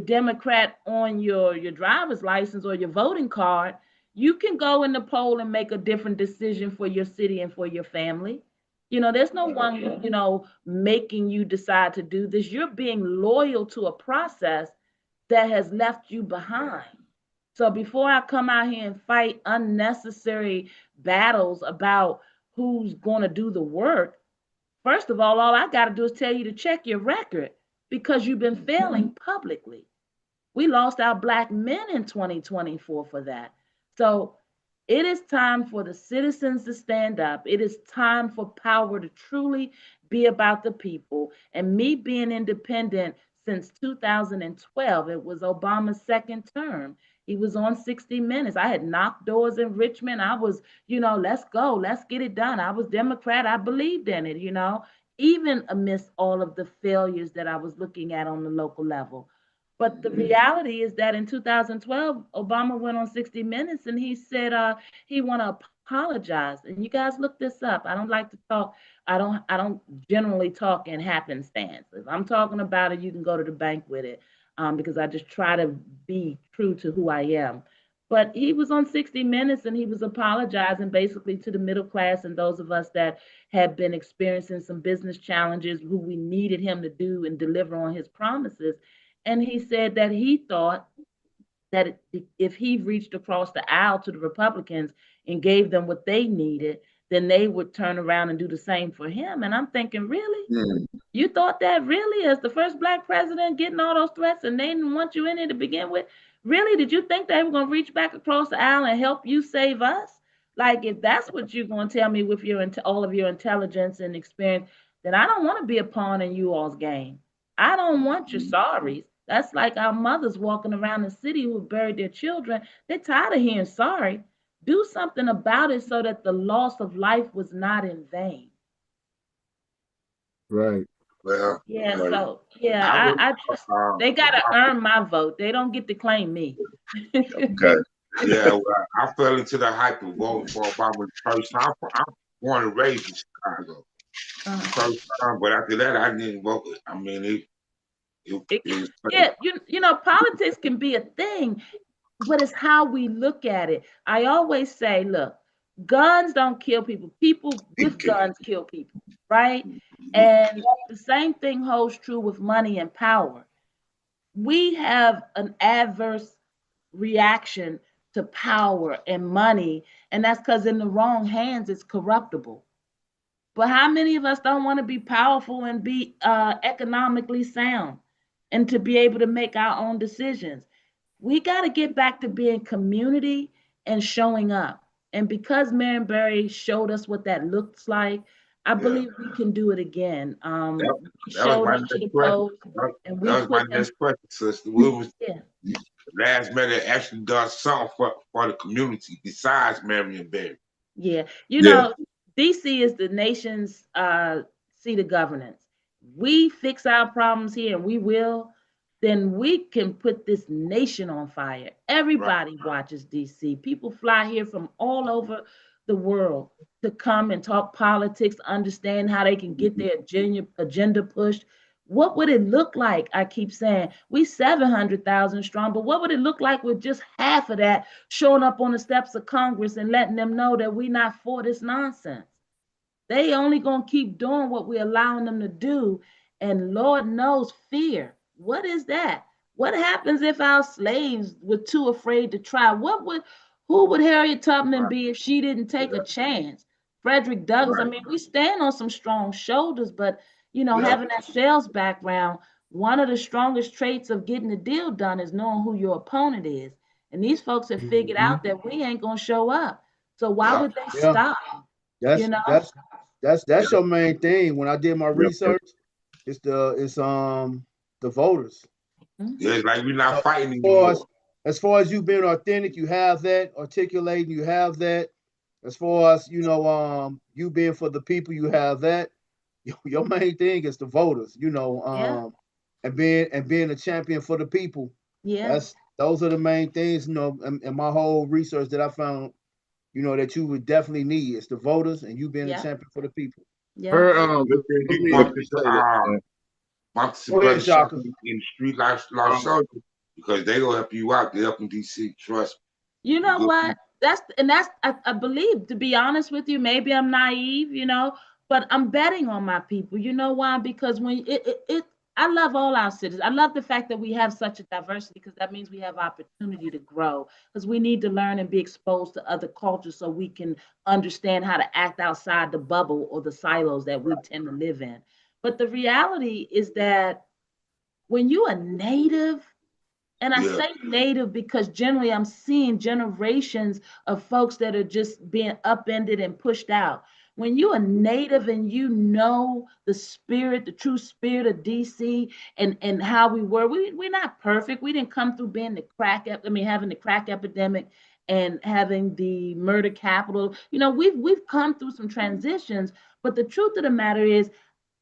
Democrat on your driver's license or your voting card, you can go in the poll and make a different decision for your city and for your family. There's no one, making you decide to do this. You're being loyal to a process that has left you behind. So before I come out here and fight unnecessary battles about who's going to do the work, first of all I got to do is tell you to check your record because you've been failing publicly. We lost our Black men in 2024 for that. So it is time for the citizens to stand up. It is time for power to truly be about the people. And me being independent since 2012, it was Obama's second term. He was on 60 Minutes. I had knocked doors in Richmond. I was, let's go, let's get it done. I was Democrat. I believed in it, even amidst all of the failures that I was looking at on the local level. But the reality is that in 2012, Obama went on 60 Minutes and he said he want to apologize. And you guys look this up. I don't like to talk. I don't generally talk in happenstance. If I'm talking about it, you can go to the bank with it because I just try to be true to who I am. But he was on 60 Minutes and he was apologizing basically to the middle class and those of us that had been experiencing some business challenges who we needed him to do and deliver on his promises. And he said that he thought that if he reached across the aisle to the Republicans and gave them what they needed, then they would turn around and do the same for him. And I'm thinking, really? You thought that really, as the first Black president getting all those threats and they didn't want you in it to begin with? Really? Did you think they were going to reach back across the aisle and help you save us? Like, if that's what you're going to tell me with all of your intelligence and experience, then I don't want to be a pawn in you all's game. I don't want your sorries. That's like our mothers walking around the city who buried their children. They're tired of hearing sorry. Do something about it so that the loss of life was not in vain. Right. Well, Yeah, so yeah, I just they gotta earn my vote. They don't get to claim me. Okay. yeah, well, I fell into the hype of voting for Obama the first time. I'm born and raised in Chicago. First time, but after that, I didn't vote. I mean, yeah, politics can be a thing, but it's how we look at it. I always say, look, guns don't kill people. People with guns kill people, right? And the same thing holds true with money and power. We have an adverse reaction to power and money, and that's because in the wrong hands, it's corruptible. But how many of us don't want to be powerful and be economically sound and to be able to make our own decisions? We got to get back to being community and showing up. And because Marion showed us what that looks like, I believe we can do it again. We showed up to the polls and we that was my put them. next question, sister. We was Yeah. the last man that actually does something for the community besides Marion Barry. Yeah. DC is the nation's seat of governance. We fix our problems here and we will, then we can put this nation on fire. Everybody watches DC. People fly here from all over the world to come and talk politics, understand how they can get their agenda pushed. What would it look like? I keep saying we 700,000 strong, but what would it look like with just half of that showing up on the steps of Congress and letting them know that we're not for this nonsense? They only gonna keep doing what we're allowing them to do, and Lord knows fear. What is that? What happens if our slaves were too afraid to try? Who would Harriet Tubman be if she didn't take a chance? Frederick Douglass. I mean, we stand on some strong shoulders, but having that sales background, one of the strongest traits of getting the deal done is knowing who your opponent is. And these folks have figured out that we ain't gonna show up. So why Yeah. would they Yeah, stop? You that's know? that's that's Yeah. that's your main thing. When I did my Yeah. research, it's the voters. Yeah, it's like we're not So fighting as far anymore. as, as far as you being authentic, you have that. Articulating, you have that. As far as you being for the people, you have that. Your main thing is the voters, Yeah, and being a champion for the people. yeah, Those are the main things, and my whole research that I found, that you would definitely need is the voters and you being a yeah, champion for the people. yeah. Her Look at let these me bumps into say this, man. Go ahead, brother shot Shaka. in the street like Um, soldiers because they gonna help you out. They up in DC. Trust You me. You know good what? people. I believe, to be honest with you, maybe I'm naive, but I'm betting on my people. You know why? Because I love all our citizens. I love the fact that we have such a diversity because that means we have opportunity to grow. Because we need to learn and be exposed to other cultures so we can understand how to act outside the bubble or the silos that we tend to live in. But the reality is that when you are native, and I Yeah, say native because generally I'm seeing generations of folks that are just being upended and pushed out. When you are native and you know the spirit, the true spirit of DC and how we were, we're not perfect. We didn't come through being having the crack epidemic and having the murder capital. We've come through some transitions, but the truth of the matter is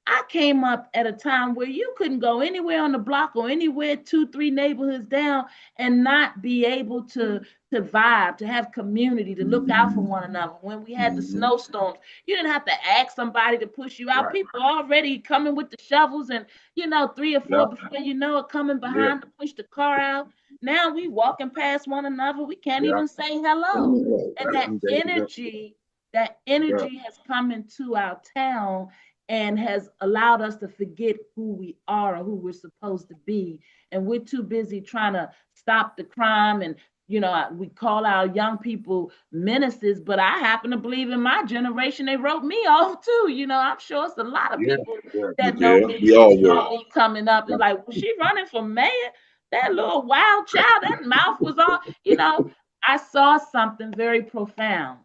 I came up at a time where you couldn't go anywhere on the block or anywhere 2, 3 neighborhoods down and not be able to vibe, to have community, to look out for one another. When we had the snowstorms, you didn't have to ask somebody to push you out. right. People already coming with the shovels and 3 or 4 Yeah, before you know it, coming yeah, behind to push the car out. Now we walking past one another. We can't yeah. even say hello. And That's some days ago. that Yeah, energy has come into our town and has allowed us to forget who we are or who we're supposed to be. And we're too busy trying to stop the crime. And, we call our young people menaces, but I happen to believe in my generation, they wrote me off too. I'm sure it's a lot of yeah, people yeah, that know Yeah, me we that all were. saw me coming up and like, was she running for mayor? That little wild child, that mouth was on. I saw something very profound.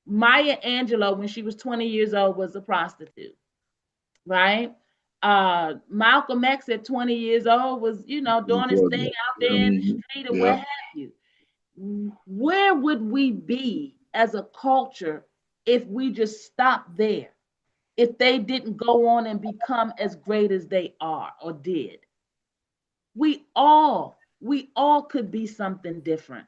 Maya Angelou, when she was 20 years old, was a prostitute, right? Malcolm X at 20 years old was, doing his thing out there in the street or what Yeah. have you. Where would we be as a culture if we just stopped there? If they didn't go on and become as great as they are or did? We all could be something different.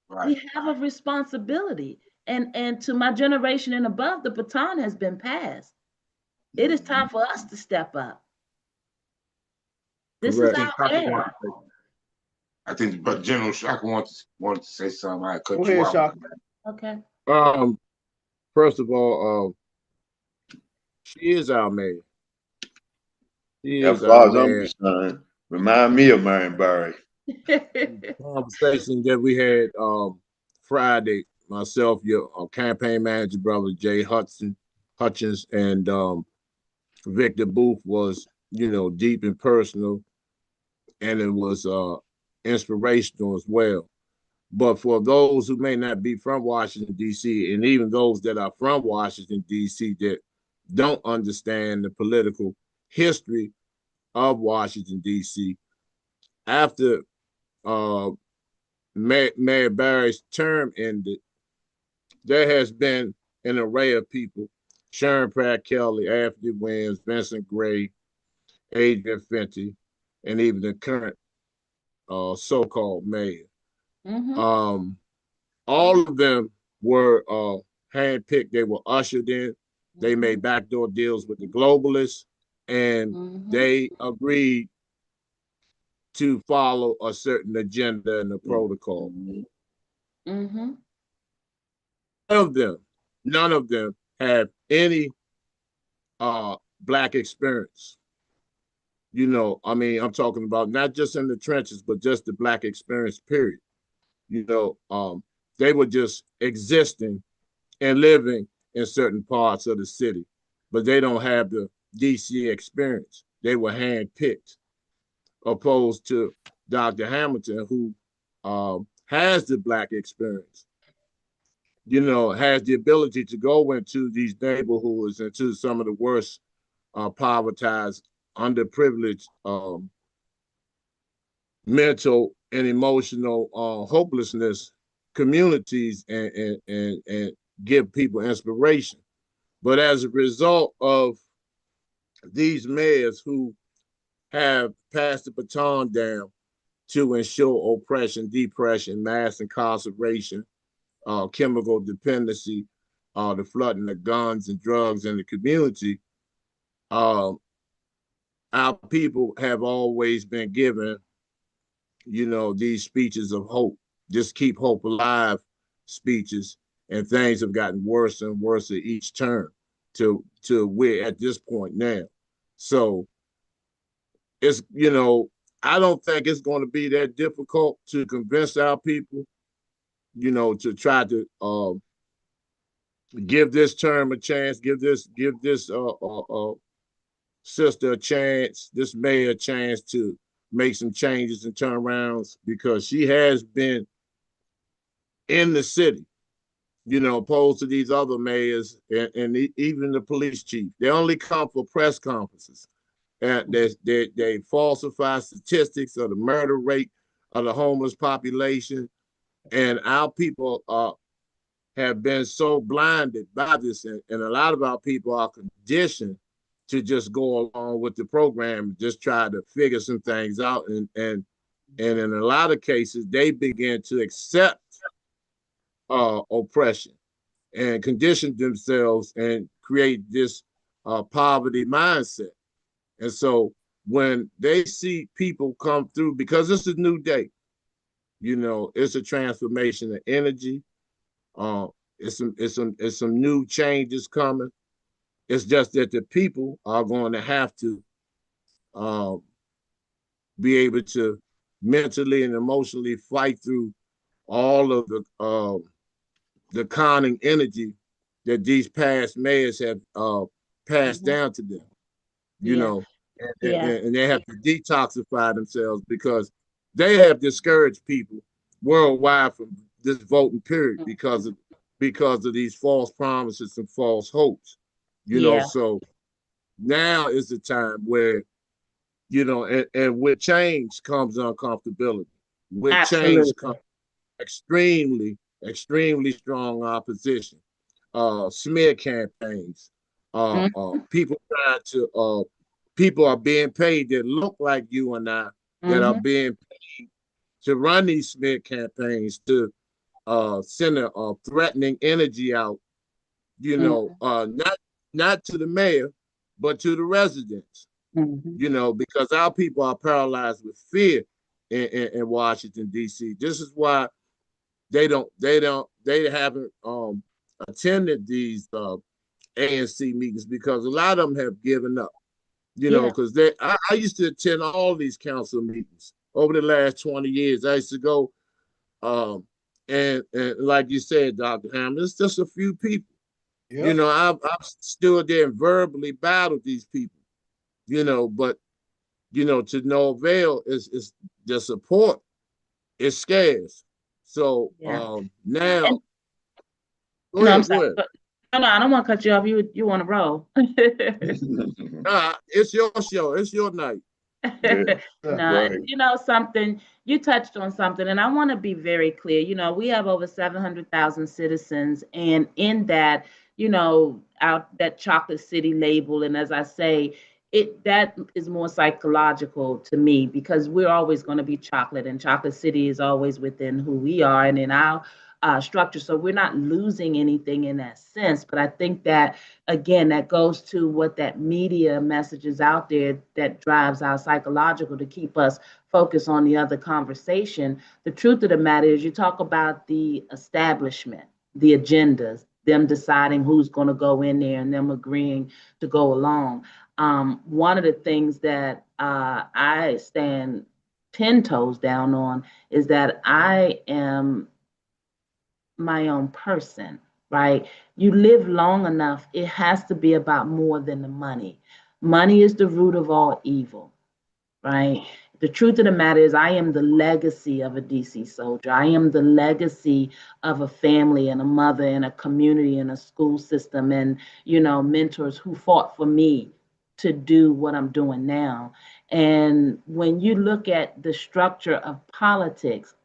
right. We have a responsibility. And to my generation and above, the baton has been passed. It is time for us to step up. This I is correct. think our Shaka era. I think, but General Shaka wanted to say something. I Go cut you ahead, off. Shaka. Okay. Um, first of all, she is our mayor. She As is our far as I'm mayor. concerned, remind me of Marion Barry. Conversation that we had Friday, myself, your campaign manager brother Jay Hutchins, and Victor Booth was, deep and personal, and it was inspirational as well. But for those who may not be from Washington, D.C., and even those that are from Washington, D.C., that don't understand the political history of Washington, D.C., after uh, Mayor Barry's term ended, there has been an array of people: Sharon Pratt Kelly, Anthony Williams, Vincent Gray, Adrian Fenty, and even the current so-called mayor. Mm-hmm. Um, all of them were handpicked. They were ushered in. They Mm-hmm. made backdoor deals with the globalists, and Mm-hmm. they agreed to follow a certain agenda and a protocol. Mm-hmm. None of them, none of them have any black experience. I'm talking about not just in the trenches, but just the black experience, period. You know, um, they were just existing and living in certain parts of the city, but they don't have the DC experience. They were handpicked, opposed to Dr. Hamilton, who has the Black experience, has the ability to go into these neighborhoods, into some of the worst povertized, underprivileged, mental and emotional hopelessness communities, and give people inspiration. But as a result of these mayors who have passed the baton down to ensure oppression, depression, mass incarceration, chemical dependency, the flooding of guns and drugs in the community, uh, our people have always been given, these speeches of hope, just keep hope alive speeches, and things have gotten worse and worse at each turn to we're at this point now. So it's, I don't think it's going to be that difficult to convince our people, to try to give this term a chance, give this sister a chance, this mayor a chance to make some changes and turnarounds, because she has been in the city, opposed to these other mayors and even the police chief. They only come for press conferences. And they falsify statistics of the murder rate of the homeless population. And our people have been so blinded by this. And a lot of our people are conditioned to just go along with the program, just try to figure some things out. And in a lot of cases, they begin to accept oppression and condition themselves and create this poverty mindset. And so when they see people come through, because it's a new day, it's a transformation of energy. It's some new changes coming. It's just that the people are going to have to be able to mentally and emotionally fight through all of the conning energy that these past mayors have passed down to them, and they have to detoxify themselves, because they have discouraged people worldwide from this voting period because of these false promises and false hopes, So now is the time where, and with change comes uncomfortability. With Absolutely. change comes extremely, extremely strong opposition. Smear campaigns. People trying to people are being paid that look like you and I, that are being paid to run these smear campaigns, to send a threatening energy out, not to the mayor, but to the residents, because our people are paralyzed with fear in Washington, D.C. This is why they haven't attended these ANC meetings, because a lot of them have given up, because I used to attend all these council meetings over the last 20 years. I used to go, and like you said, Dr. Hamilton, it's just a few people. Yep. I've stood there and verbally battled these people, but to no avail. Is the support is scarce. So now, and, go ahead. No, I don't want to cut you off. You want to roll? It's your show. It's your night. No, right. Something you touched on something, and I want to be very clear. We have over 700,000 citizens, and in that, out that chocolate city label, and as I say, that is more psychological to me, because we're always going to be chocolate, and chocolate city is always within who we are and in our structure. So we're not losing anything in that sense. But I think that, again, that goes to what that media message is out there that drives our psychological to keep us focused on the other conversation. The truth of the matter is, you talk about the establishment, the agendas, them deciding who's going to go in there and them agreeing to go along. One of the things that I stand 10 toes down on is that I am my own person, right? You live long enough, it has to be about more than the money. Money is the root of all evil, right? The truth of the matter is, I am the legacy of a DC soldier. I am the legacy of a family and a mother and a community and a school system and, mentors who fought for me to do what I'm doing now. And when you look at the structure of politics,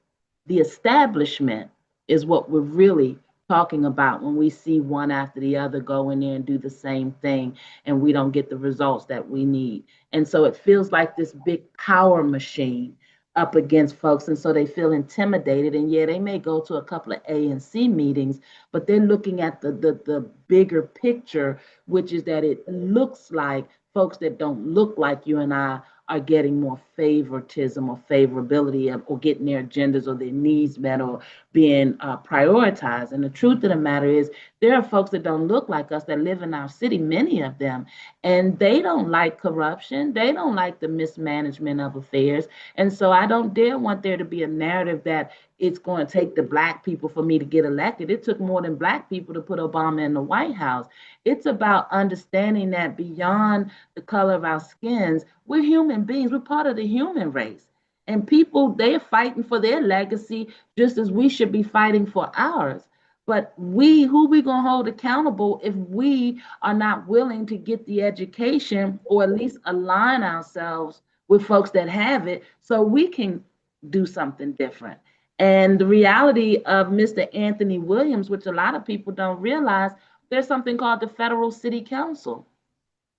the establishment is what we're really talking about when we see one after the other go in there and do the same thing and we don't get the results that we need. And so it feels like this big power machine up against folks. And so they feel intimidated. And yeah, they may go to a couple of A and C meetings, but they're looking at the bigger picture, which is that it looks like folks that don't look like you and I are getting more favoritism or favorability or getting their agendas or their needs met or being prioritized. And the truth of the matter is, there are folks that don't look like us that live in our city, many of them, and they don't like corruption. They don't like the mismanagement of affairs. And so I don't dare want there to be a narrative that it's going to take the Black people for me to get elected. It took more than Black people to put Obama in the White House. It's about understanding that beyond the color of our skins, we're human beings. We're part of the human race. And people, they're fighting for their legacy just as we should be fighting for ours. But who we going to hold accountable if we are not willing to get the education or at least align ourselves with folks that have it so we can do something different? And the reality of Mr. Anthony Williams, which a lot of people don't realize, there's something called the Federal City Council.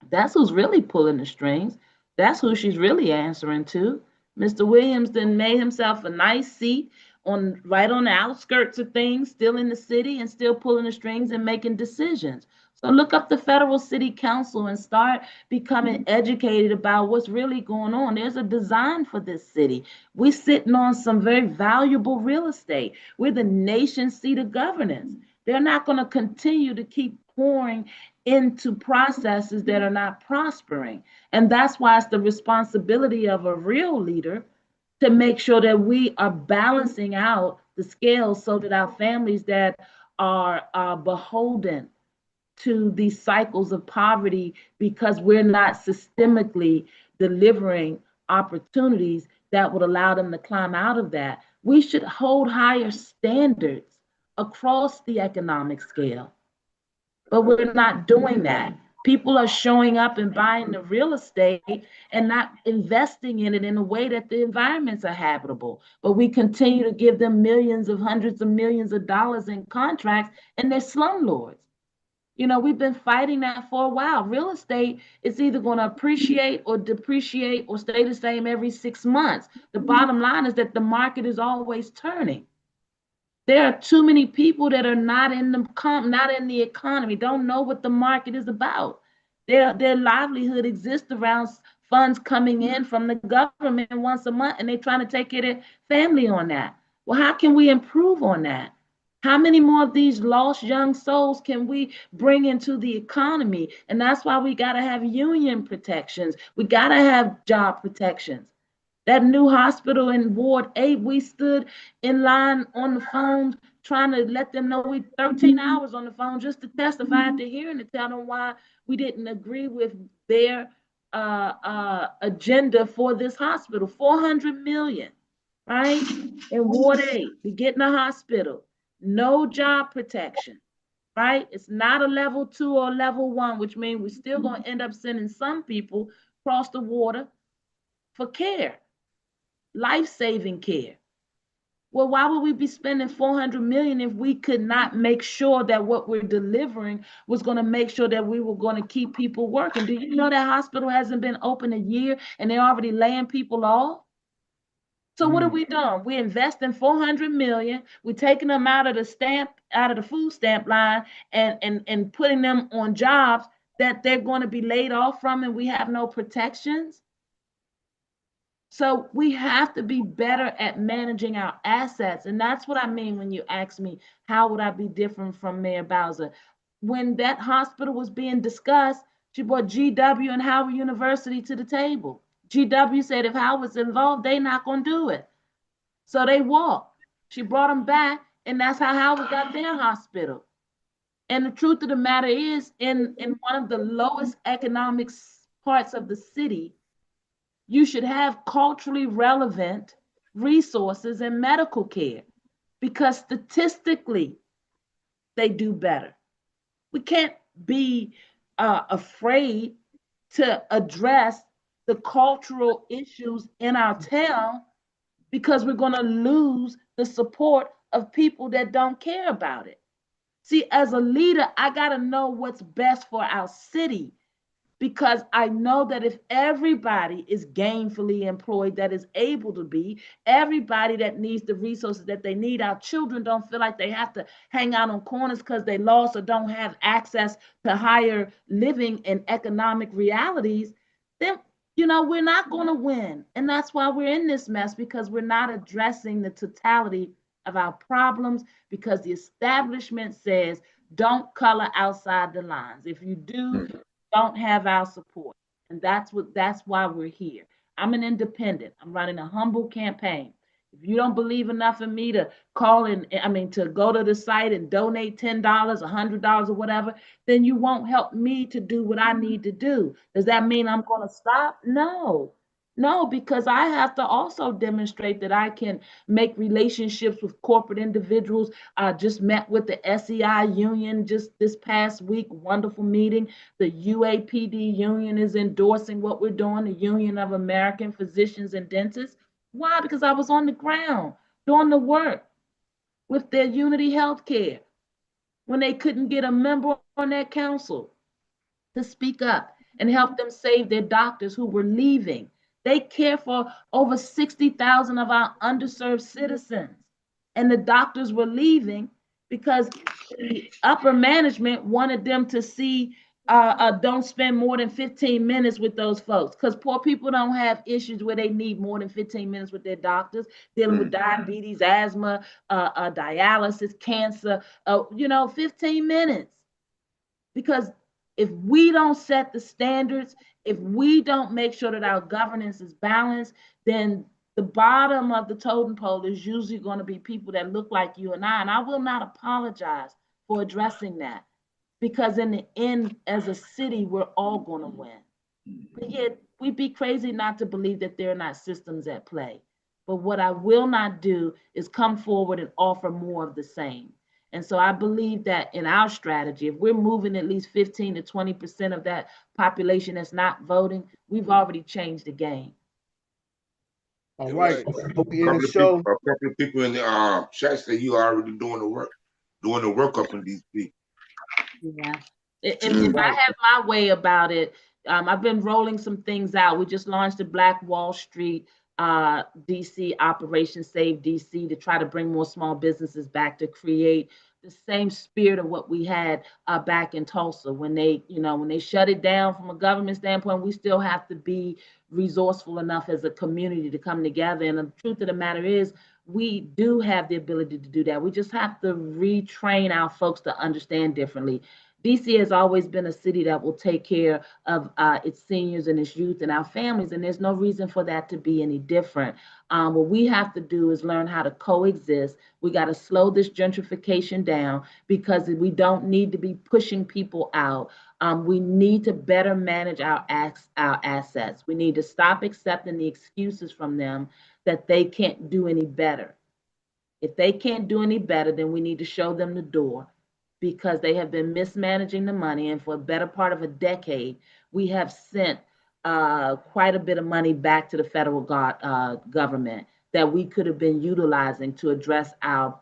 That's who's really pulling the strings. That's who she's really answering to. Mr. Williams then made himself a nice seat right on the outskirts of things, still in the city and still pulling the strings and making decisions. So look up the Federal City Council and start becoming educated about what's really going on. There's a design for this city. We're sitting on some very valuable real estate. We're the nation's seat of governance. They're not going to continue to keep pouring into processes that are not prospering. And that's why it's the responsibility of a real leader to make sure that we are balancing out the scales so that our families that are beholden to these cycles of poverty because we're not systemically delivering opportunities that would allow them to climb out of that. We should hold higher standards across the economic scale. But we're not doing that. People are showing up and buying the real estate and not investing in it in a way that the environments are habitable. But we continue to give them hundreds of millions of dollars in contracts, and they're slumlords. We've been fighting that for a while. Real estate is either going to appreciate or depreciate or stay the same every 6 months. The bottom line is that the market is always turning. There are too many people that are not in the economy, don't know what the market is about. Their livelihood exists around funds coming in from the government once a month, and they're trying to take care of their family on that. Well, how can we improve on that? How many more of these lost young souls can we bring into the economy? And that's why we got to have union protections. We got to have job protections. That new hospital in Ward 8, we stood in line on the phone trying to let them know we 13 hours on the phone just to testify at the hearing to tell them why we didn't agree with their agenda for this hospital. $400 million, right? In Ward 8 to get in a hospital. No job protection, right? It's not a level 2 or level 1, which means we're still going to end up sending some people across the water for care. Life-saving care. Well, why would we be spending $400 million if we could not make sure that what we're delivering was going to make sure that we were going to keep people working? Do you know that hospital hasn't been open a year and they're already laying people off? So what are we doing? We're investing $400 million. We're taking them out of the food stamp line and putting them on jobs that they're going to be laid off from, and we have no protections. So we have to be better at managing our assets. And that's what I mean when you ask me, how would I be different from Mayor Bowser? When that hospital was being discussed, she brought GW and Howard University to the table. GW said if Howard's involved, they're not going to do it. So they walked. She brought them back, and that's how Howard got their hospital. And the truth of the matter is, in one of the lowest economic parts of the city, You should have culturally relevant resources and medical care because statistically they do better. We can't be afraid to address the cultural issues in our town because we're going to lose the support of people that don't care about it. See, as a leader, I got to know what's best for our city because I know that if everybody is gainfully employed, that is able to be, everybody that needs the resources that they need, our children don't feel like they have to hang out on corners because they lost or don't have access to higher living and economic realities, then we're not going to win. And that's why we're in this mess, because we're not addressing the totality of our problems, because the establishment says don't color outside the lines. If you do, don't have our support. And that's why we're here. I'm an independent. I'm running a humble campaign. If you don't believe enough in me to to go to the site and donate $10, $100 or whatever, then you won't help me to do what I need to do. Does that mean I'm going to stop? No. No, because I have to also demonstrate that I can make relationships with corporate individuals. I just met with the SEI union just this past week, wonderful meeting. The UAPD union is endorsing what we're doing, the Union of American Physicians and Dentists. Why? Because I was on the ground doing the work with their Unity Healthcare when they couldn't get a member on that council to speak up and help them save their doctors who were leaving. They care for over 60,000 of our underserved citizens. And the doctors were leaving because the upper management wanted them to see don't spend more than 15 minutes with those folks, because poor people don't have issues where they need more than 15 minutes with their doctors, dealing with diabetes, asthma, dialysis, cancer, 15 minutes. Because if we don't set the standards, if we don't make sure that our governance is balanced, then the bottom of the totem pole is usually going to be people that look like you and I. And I will not apologize for addressing that, because in the end, as a city, we're all going to win. But yet, we'd be crazy not to believe that there are not systems at play. But what I will not do is come forward and offer more of the same. And so I believe that in our strategy, if we're moving at least 15 to 20% of that population that's not voting, we've already changed the game. All right. We in A the show. couple of people in the chat say you are already doing the work up in DC. Yeah. If I have my way about it, I've been rolling some things out. We just launched the Black Wall Street DC Operation Save DC to try to bring more small businesses back, to create the same spirit of what we had back in Tulsa when they shut it down. From a government standpoint, we still have to be resourceful enough as a community to come together. And the truth of the matter is, we do have the ability to do that. We just have to retrain our folks to understand differently. DC has always been a city that will take care of its seniors and its youth and our families, and there's no reason for that to be any different. What we have to do is learn how to coexist. We got to slow this gentrification down, because we don't need to be pushing people out. We need to better manage our assets. We need to stop accepting the excuses from them that they can't do any better. If they can't do any better, then we need to show them the door, because they have been mismanaging the money. And for a better part of a decade, we have sent quite a bit of money back to the federal government that we could have been utilizing to address our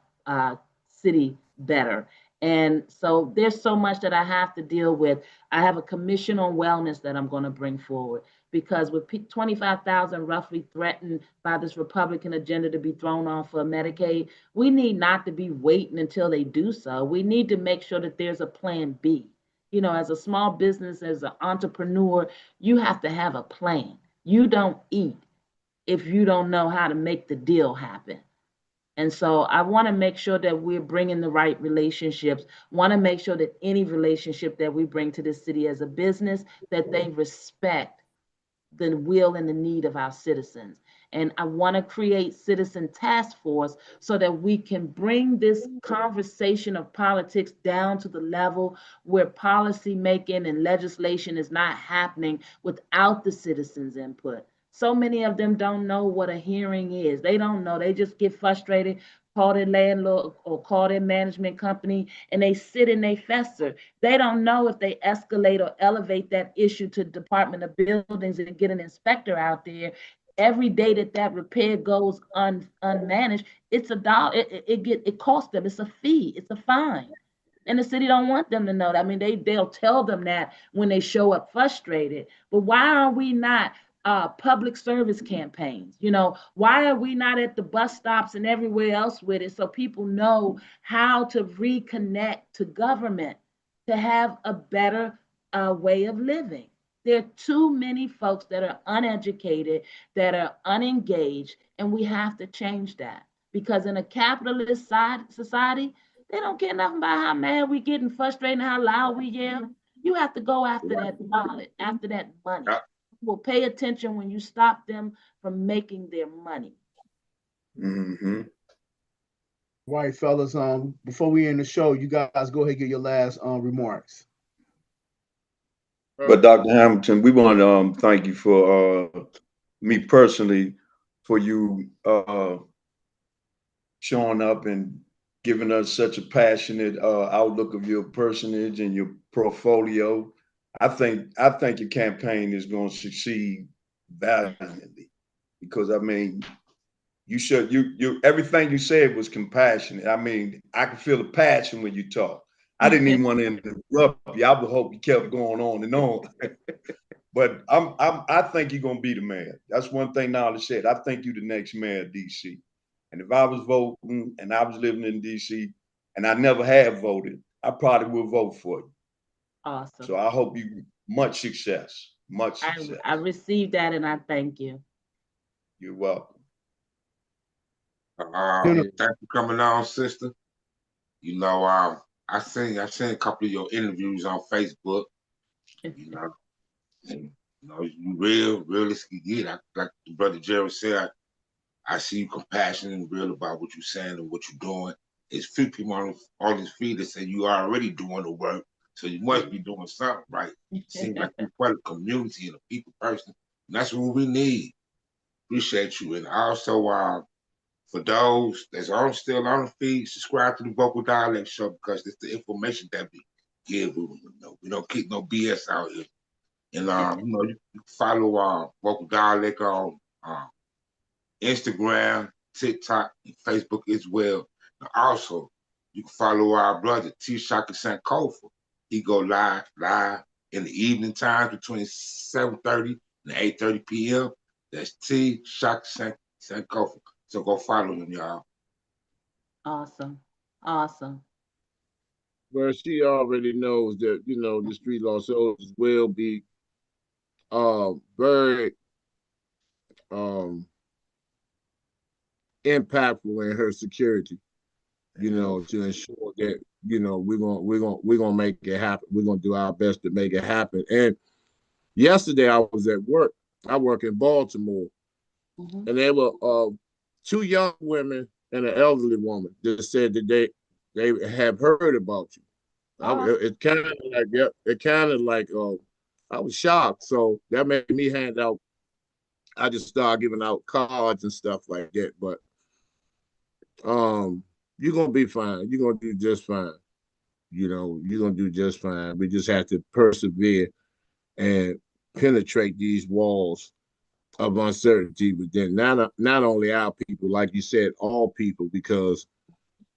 city better. And so there's so much that I have to deal with. I have a commission on wellness that I'm going to bring forward, because with 25,000 roughly threatened by this Republican agenda to be thrown on for Medicaid, we need not to be waiting until they do so. We need to make sure that there's a plan B. As a small business, as an entrepreneur, you have to have a plan. You don't eat if you don't know how to make the deal happen. And so I want to make sure that we're bringing the right relationships, want to make sure that any relationship that we bring to this city as a business, that they respect the will and the need of our citizens. And I want to create citizen task force so that we can bring this conversation of politics down to the level where policy making and legislation is not happening without the citizens' input. So many of them don't know what a hearing is. They don't know. They just get frustrated, call their landlord or call their management company, and they sit and they fester. They don't know if they escalate or elevate that issue to the Department of Buildings and get an inspector out there. Every day that that repair goes unmanaged, it's a dollar. It costs them. It's a fee. It's a fine. And the city don't want them to know that. I mean, they'll tell them that when they show up frustrated. But why are we not public service campaigns? You know, why are we not at the bus stops and everywhere else with it so people know how to reconnect to government to have a better way of living? There are too many folks that are uneducated, that are unengaged, and we have to change that because in a capitalist society, they don't care nothing about how mad we get and frustrated and how loud we yell. You have to go after that wallet, after that money. Yeah. Will pay attention when you stop them from making their money. Mm-hmm. Right, fellas. Before we end the show, you guys go ahead and get your last remarks. But Dr. Hamilton, we want to thank you for me personally for you showing up and giving us such a passionate outlook of your personage and your portfolio. I think your campaign is going to succeed valiantly because I mean, you everything you said was compassionate. I mean, I can feel the passion when you talk. I didn't even want to interrupt you. I would hope you kept going on and on. But I think you're gonna be the mayor. That's one thing Nolly said. I think you're the next mayor of DC. And if I was voting and I was living in DC and I never have voted, I probably would vote for you. Awesome. So I hope you much success. Much success. I received that and I thank you. You're welcome. Thanks for coming on, sister. You know, I seen a couple of your interviews on Facebook. You know, and you know, you realistically get. Like the brother Jerry said, I see you compassionate and real about what you're saying and what you're doing. There's few people on this feed that say you are already doing the work, so you must be doing something right. Seems like you're part of the community and a people person. And that's what we need. Appreciate you. And also, for those that's still on the feed, subscribe to the Vocal Dialect Show because it's the information that we give. We don't keep no BS out here. And you know, you can follow Vocal Dialect on Instagram, TikTok, and Facebook as well. And also, you can follow our brother T Shaka Sankofa. He go live in the evening time between 7:30 and 8:30 p.m. That's T Shaka Sankofa. So go follow him, y'all. Awesome. Awesome. Well, she already knows that, you know, the street law soldiers will be very impactful in her security, you know, to ensure that, you know, we're gonna make it happen. We're gonna do our best to make it happen. And yesterday I was at work. I work in Baltimore, and there were two young women and an elderly woman that said that they have heard about you. It kind of like, yeah, it kind of like I was shocked. So that made me hand out. I just started giving out cards and stuff like that. But you're gonna be fine. You're gonna do just fine. You know, you're gonna do just fine. We just have to persevere and penetrate these walls of uncertainty within not only our people, like you said, all people, because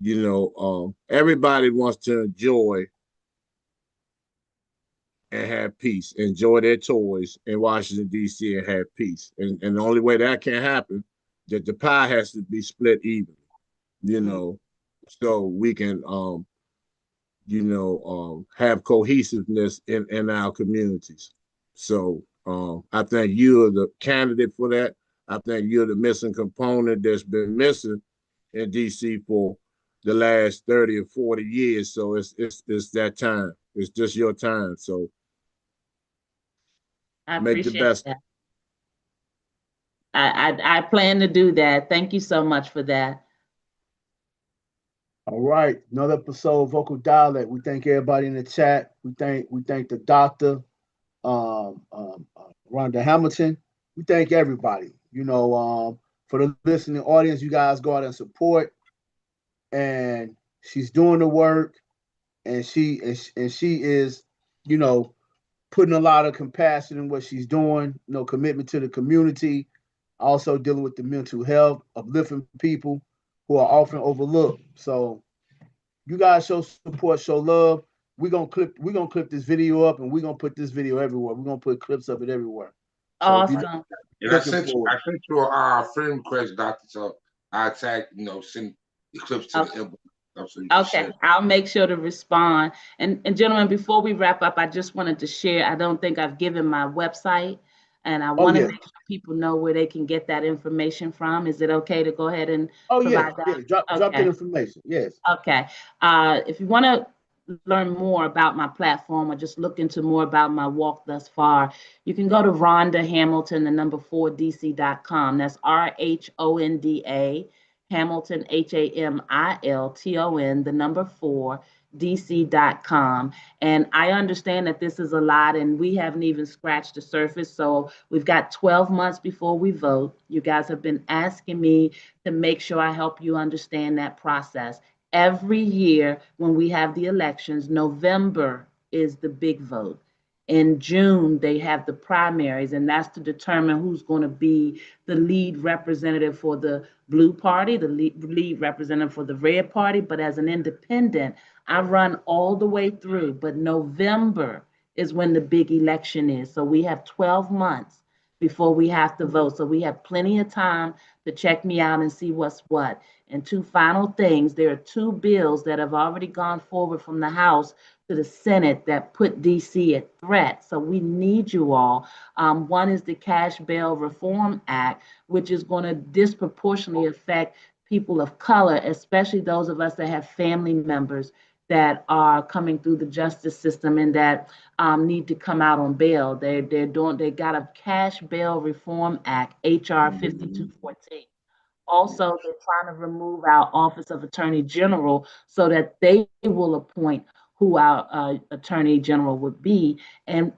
you know everybody wants to enjoy and have peace, enjoy their toys in Washington D.C. and have peace, and the only way that can happen, that the pie has to be split evenly, you know, so we can have cohesiveness in our communities. So I think you're the candidate for that. I think you're the missing component that's been missing in DC for the last 30 or 40 years. So it's that time. It's just your time. So I make the appreciate best. that. I plan to do that. Thank you so much for that. All right, another episode of Vocal Dialect. We thank everybody in the chat. We thank the doctor, Rhonda Hamilton. we thank everybody. For the listening audience, you guys go out and support. And she's doing the work, and she is, putting a lot of compassion in what she's doing. Commitment to the community. Also dealing with the mental health, uplifting people who are often overlooked. So you guys show support, show love. We're gonna clip this video up, and we're gonna put this video everywhere. We're gonna put clips of it everywhere. So Awesome. And I sent you a friend request, Doctor. So I tag, send the clips to the inbox. So okay, I'll make sure to respond. And gentlemen, before we wrap up, I just wanted to share. I don't think I've given my website, and I want to make sure people know where they can get that information from. Is it okay to go ahead and provide that? Yeah. Drop that information. Yes. Okay. If you want to learn more about my platform or just look into more about my walk thus far, you can go to Rhonda Hamilton, the number 4dc.com. That's RHONDA Hamilton, HAMILTON, the number 4dc.com. And I understand that this is a lot and we haven't even scratched the surface. So we've got 12 months before we vote. You guys have been asking me to make sure I help you understand that process. Every year when we have the elections, November is the big vote. In June, they have the primaries, and that's to determine who's going to be the lead representative for the blue party, the lead representative for the red party. But as an independent, I run all the way through. But November is when the big election is. So we have 12 months before we have to vote. So we have plenty of time to check me out and see what's what. And two final things, there are two bills that have already gone forward from the House to the Senate that put DC at threat. So we need you all. One is the Cash Bail Reform Act, which is going to disproportionately affect people of color, especially those of us that have family members that are coming through the justice system and that need to come out on bail. They got a Cash Bail Reform Act, HR 5214. Also, they're trying to remove our Office of Attorney General so that they will appoint who our Attorney General would be. And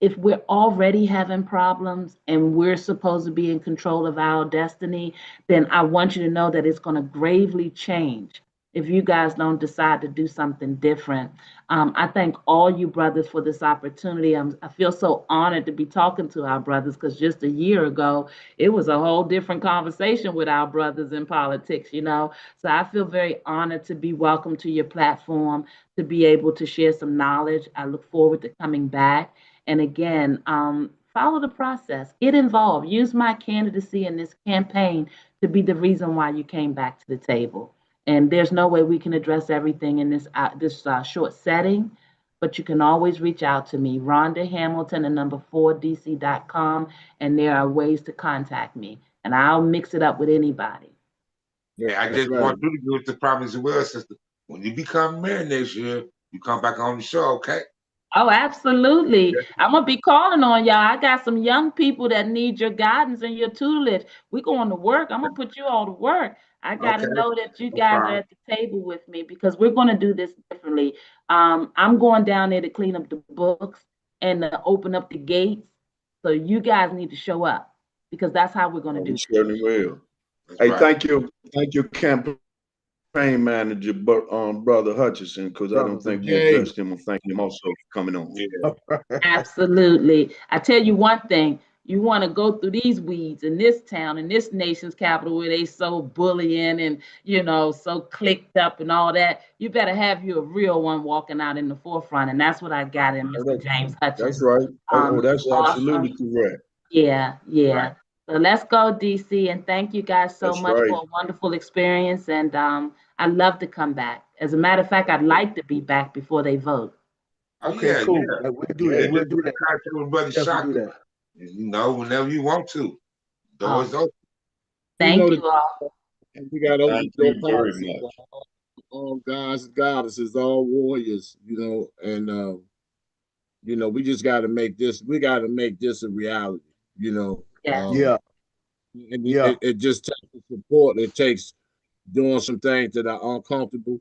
if we're already having problems and we're supposed to be in control of our destiny, then I want you to know that it's going to gravely change if you guys don't decide to do something different. I thank all you brothers for this opportunity. I feel so honored to be talking to our brothers because just a year ago, it was a whole different conversation with our brothers in politics, So I feel very honored to be welcome to your platform, to be able to share some knowledge. I look forward to coming back. And again, follow the process, get involved, use my candidacy in this campaign to be the reason why you came back to the table. And there's no way we can address everything in this short setting, but you can always reach out to me, Rhonda Hamilton, the number 4dc.com, and there are ways to contact me, and I'll mix it up with anybody. Yeah, I just want you to do it to promise as well, sister. When you become mayor next year, you come back on the show, okay? Oh, absolutely. I'm going to be calling on y'all. I got some young people that need your guidance and your tutelage. We're going to work. I'm going to put you all to work. I got to know that you guys are at the table with me because we're going to do this differently. I'm going down there to clean up the books and to open up the gates. So you guys need to show up because that's how we're going to do it. Certainly will. Hey, thank you, campaign manager, Brother Hutchinson, because I don't think we addressed him. and thank him also for coming on. Yeah. Absolutely. I tell you one thing. You want to go through these weeds in this town, in this nation's capital, where they so bullying and, so clicked up and all that. You better have you a real one walking out in the forefront. And that's what I got in Mr. James Hutchins. That's right. That's absolutely correct. Yeah. Right. So let's go, DC. And thank you guys so much for a wonderful experience. And I'd love to come back. As a matter of fact, I'd like to be back before they vote. Okay, cool. Yeah. We'll do that. We'll do that. Whenever you want to. Doors open. Thank you all. And we got open door policy. All guys and goddesses, all warriors, and we just got to make this. We got to make this a reality. Yeah. It just takes support. It takes doing some things that are uncomfortable,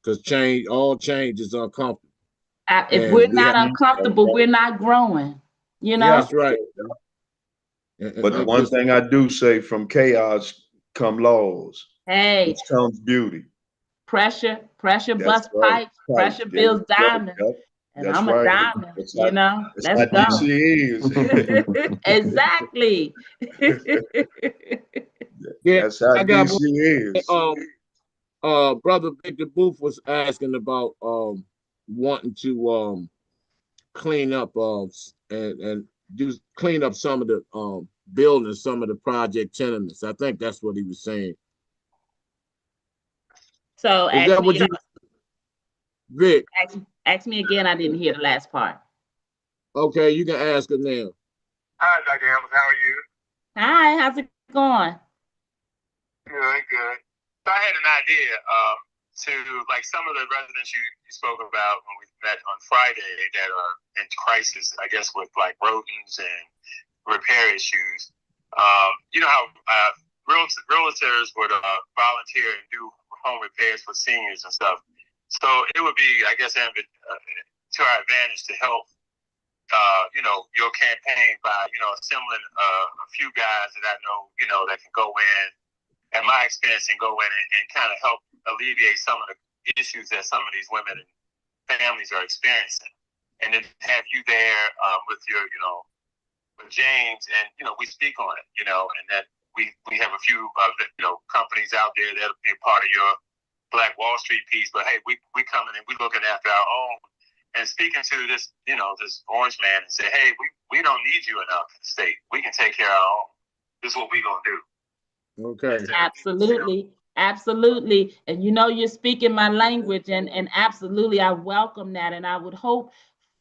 because all change is uncomfortable. If we're not uncomfortable, we're not growing. That's right. But the one thing I do say, from chaos come laws. Hey, which comes beauty. Pressure That's busts right. pipes, pressure builds diamonds. Yep. And That's I'm a right. diamond, That's you know. That's Let's how go. DC is. Exactly. Yeah, That's how I got DC is. Brother Victor Booth was asking about wanting to clean up and do clean up some of the buildings, some of the project tenements. I think that's what he was saying. So Is that what you, Vic? Ask me again. I didn't hear the last part. Okay, you can ask her now. Hi, Dr. Hamilton. How are you? Hi, how's it going? Good. So I had an idea to, like, some of the residents you spoke about when we met on Friday that are in crisis, I guess, with like rodents and repair issues. You know how realtors would volunteer and do home repairs for seniors and stuff. So it would be, I guess, to our advantage to help, your campaign by, assembling a few guys that I know, that can go in, and my experience, and go in and kind of help alleviate some of the issues that some of these women and families are experiencing. And then have you there with your, with James, and, we speak on it, and that we have a few, companies out there that'll be a part of your Black Wall Street piece. But hey, we coming in, we looking after our own, and speaking to this, this orange man, and say, hey, we don't need you in our state. We can take care of our own. This is what we gonna do. Okay. Absolutely. And you're speaking my language, and absolutely, I welcome that. And I would hope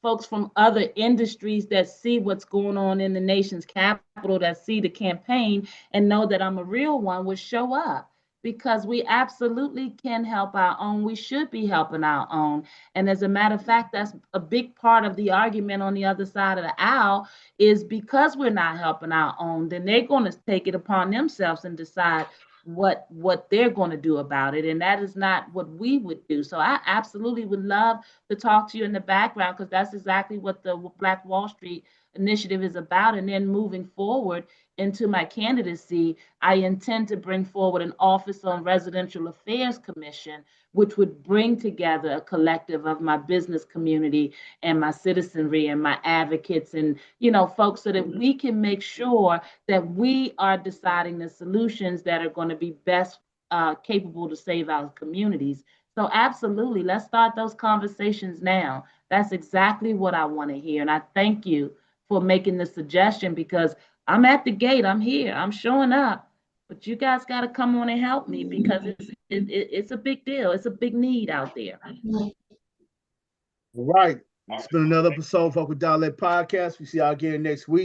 folks from other industries that see what's going on in the nation's capital, that see the campaign and know that I'm a real one, would show up, because we absolutely can help our own. We should be helping our own. And as a matter of fact, that's a big part of the argument on the other side of the aisle, is because we're not helping our own, then they're going to take it upon themselves and decide what they're going to do about it. And that is not what we would do. So I absolutely would love to talk to you in the background, because that's exactly what the Black Wall Street initiative is about. And then moving forward into my candidacy, I intend to bring forward an Office on Residential Affairs Commission, which would bring together a collective of my business community and my citizenry and my advocates and, folks, so that we can make sure that we are deciding the solutions that are going to be best capable to save our communities. So absolutely, let's start those conversations now. That's exactly what I want to hear. And I thank you for making the suggestion, because I'm at the gate. I'm here. I'm showing up. But you guys got to come on and help me, because it's a big deal. It's a big need out there. All right. It's been another episode of Focal Dialect Podcast. We see y'all again next week.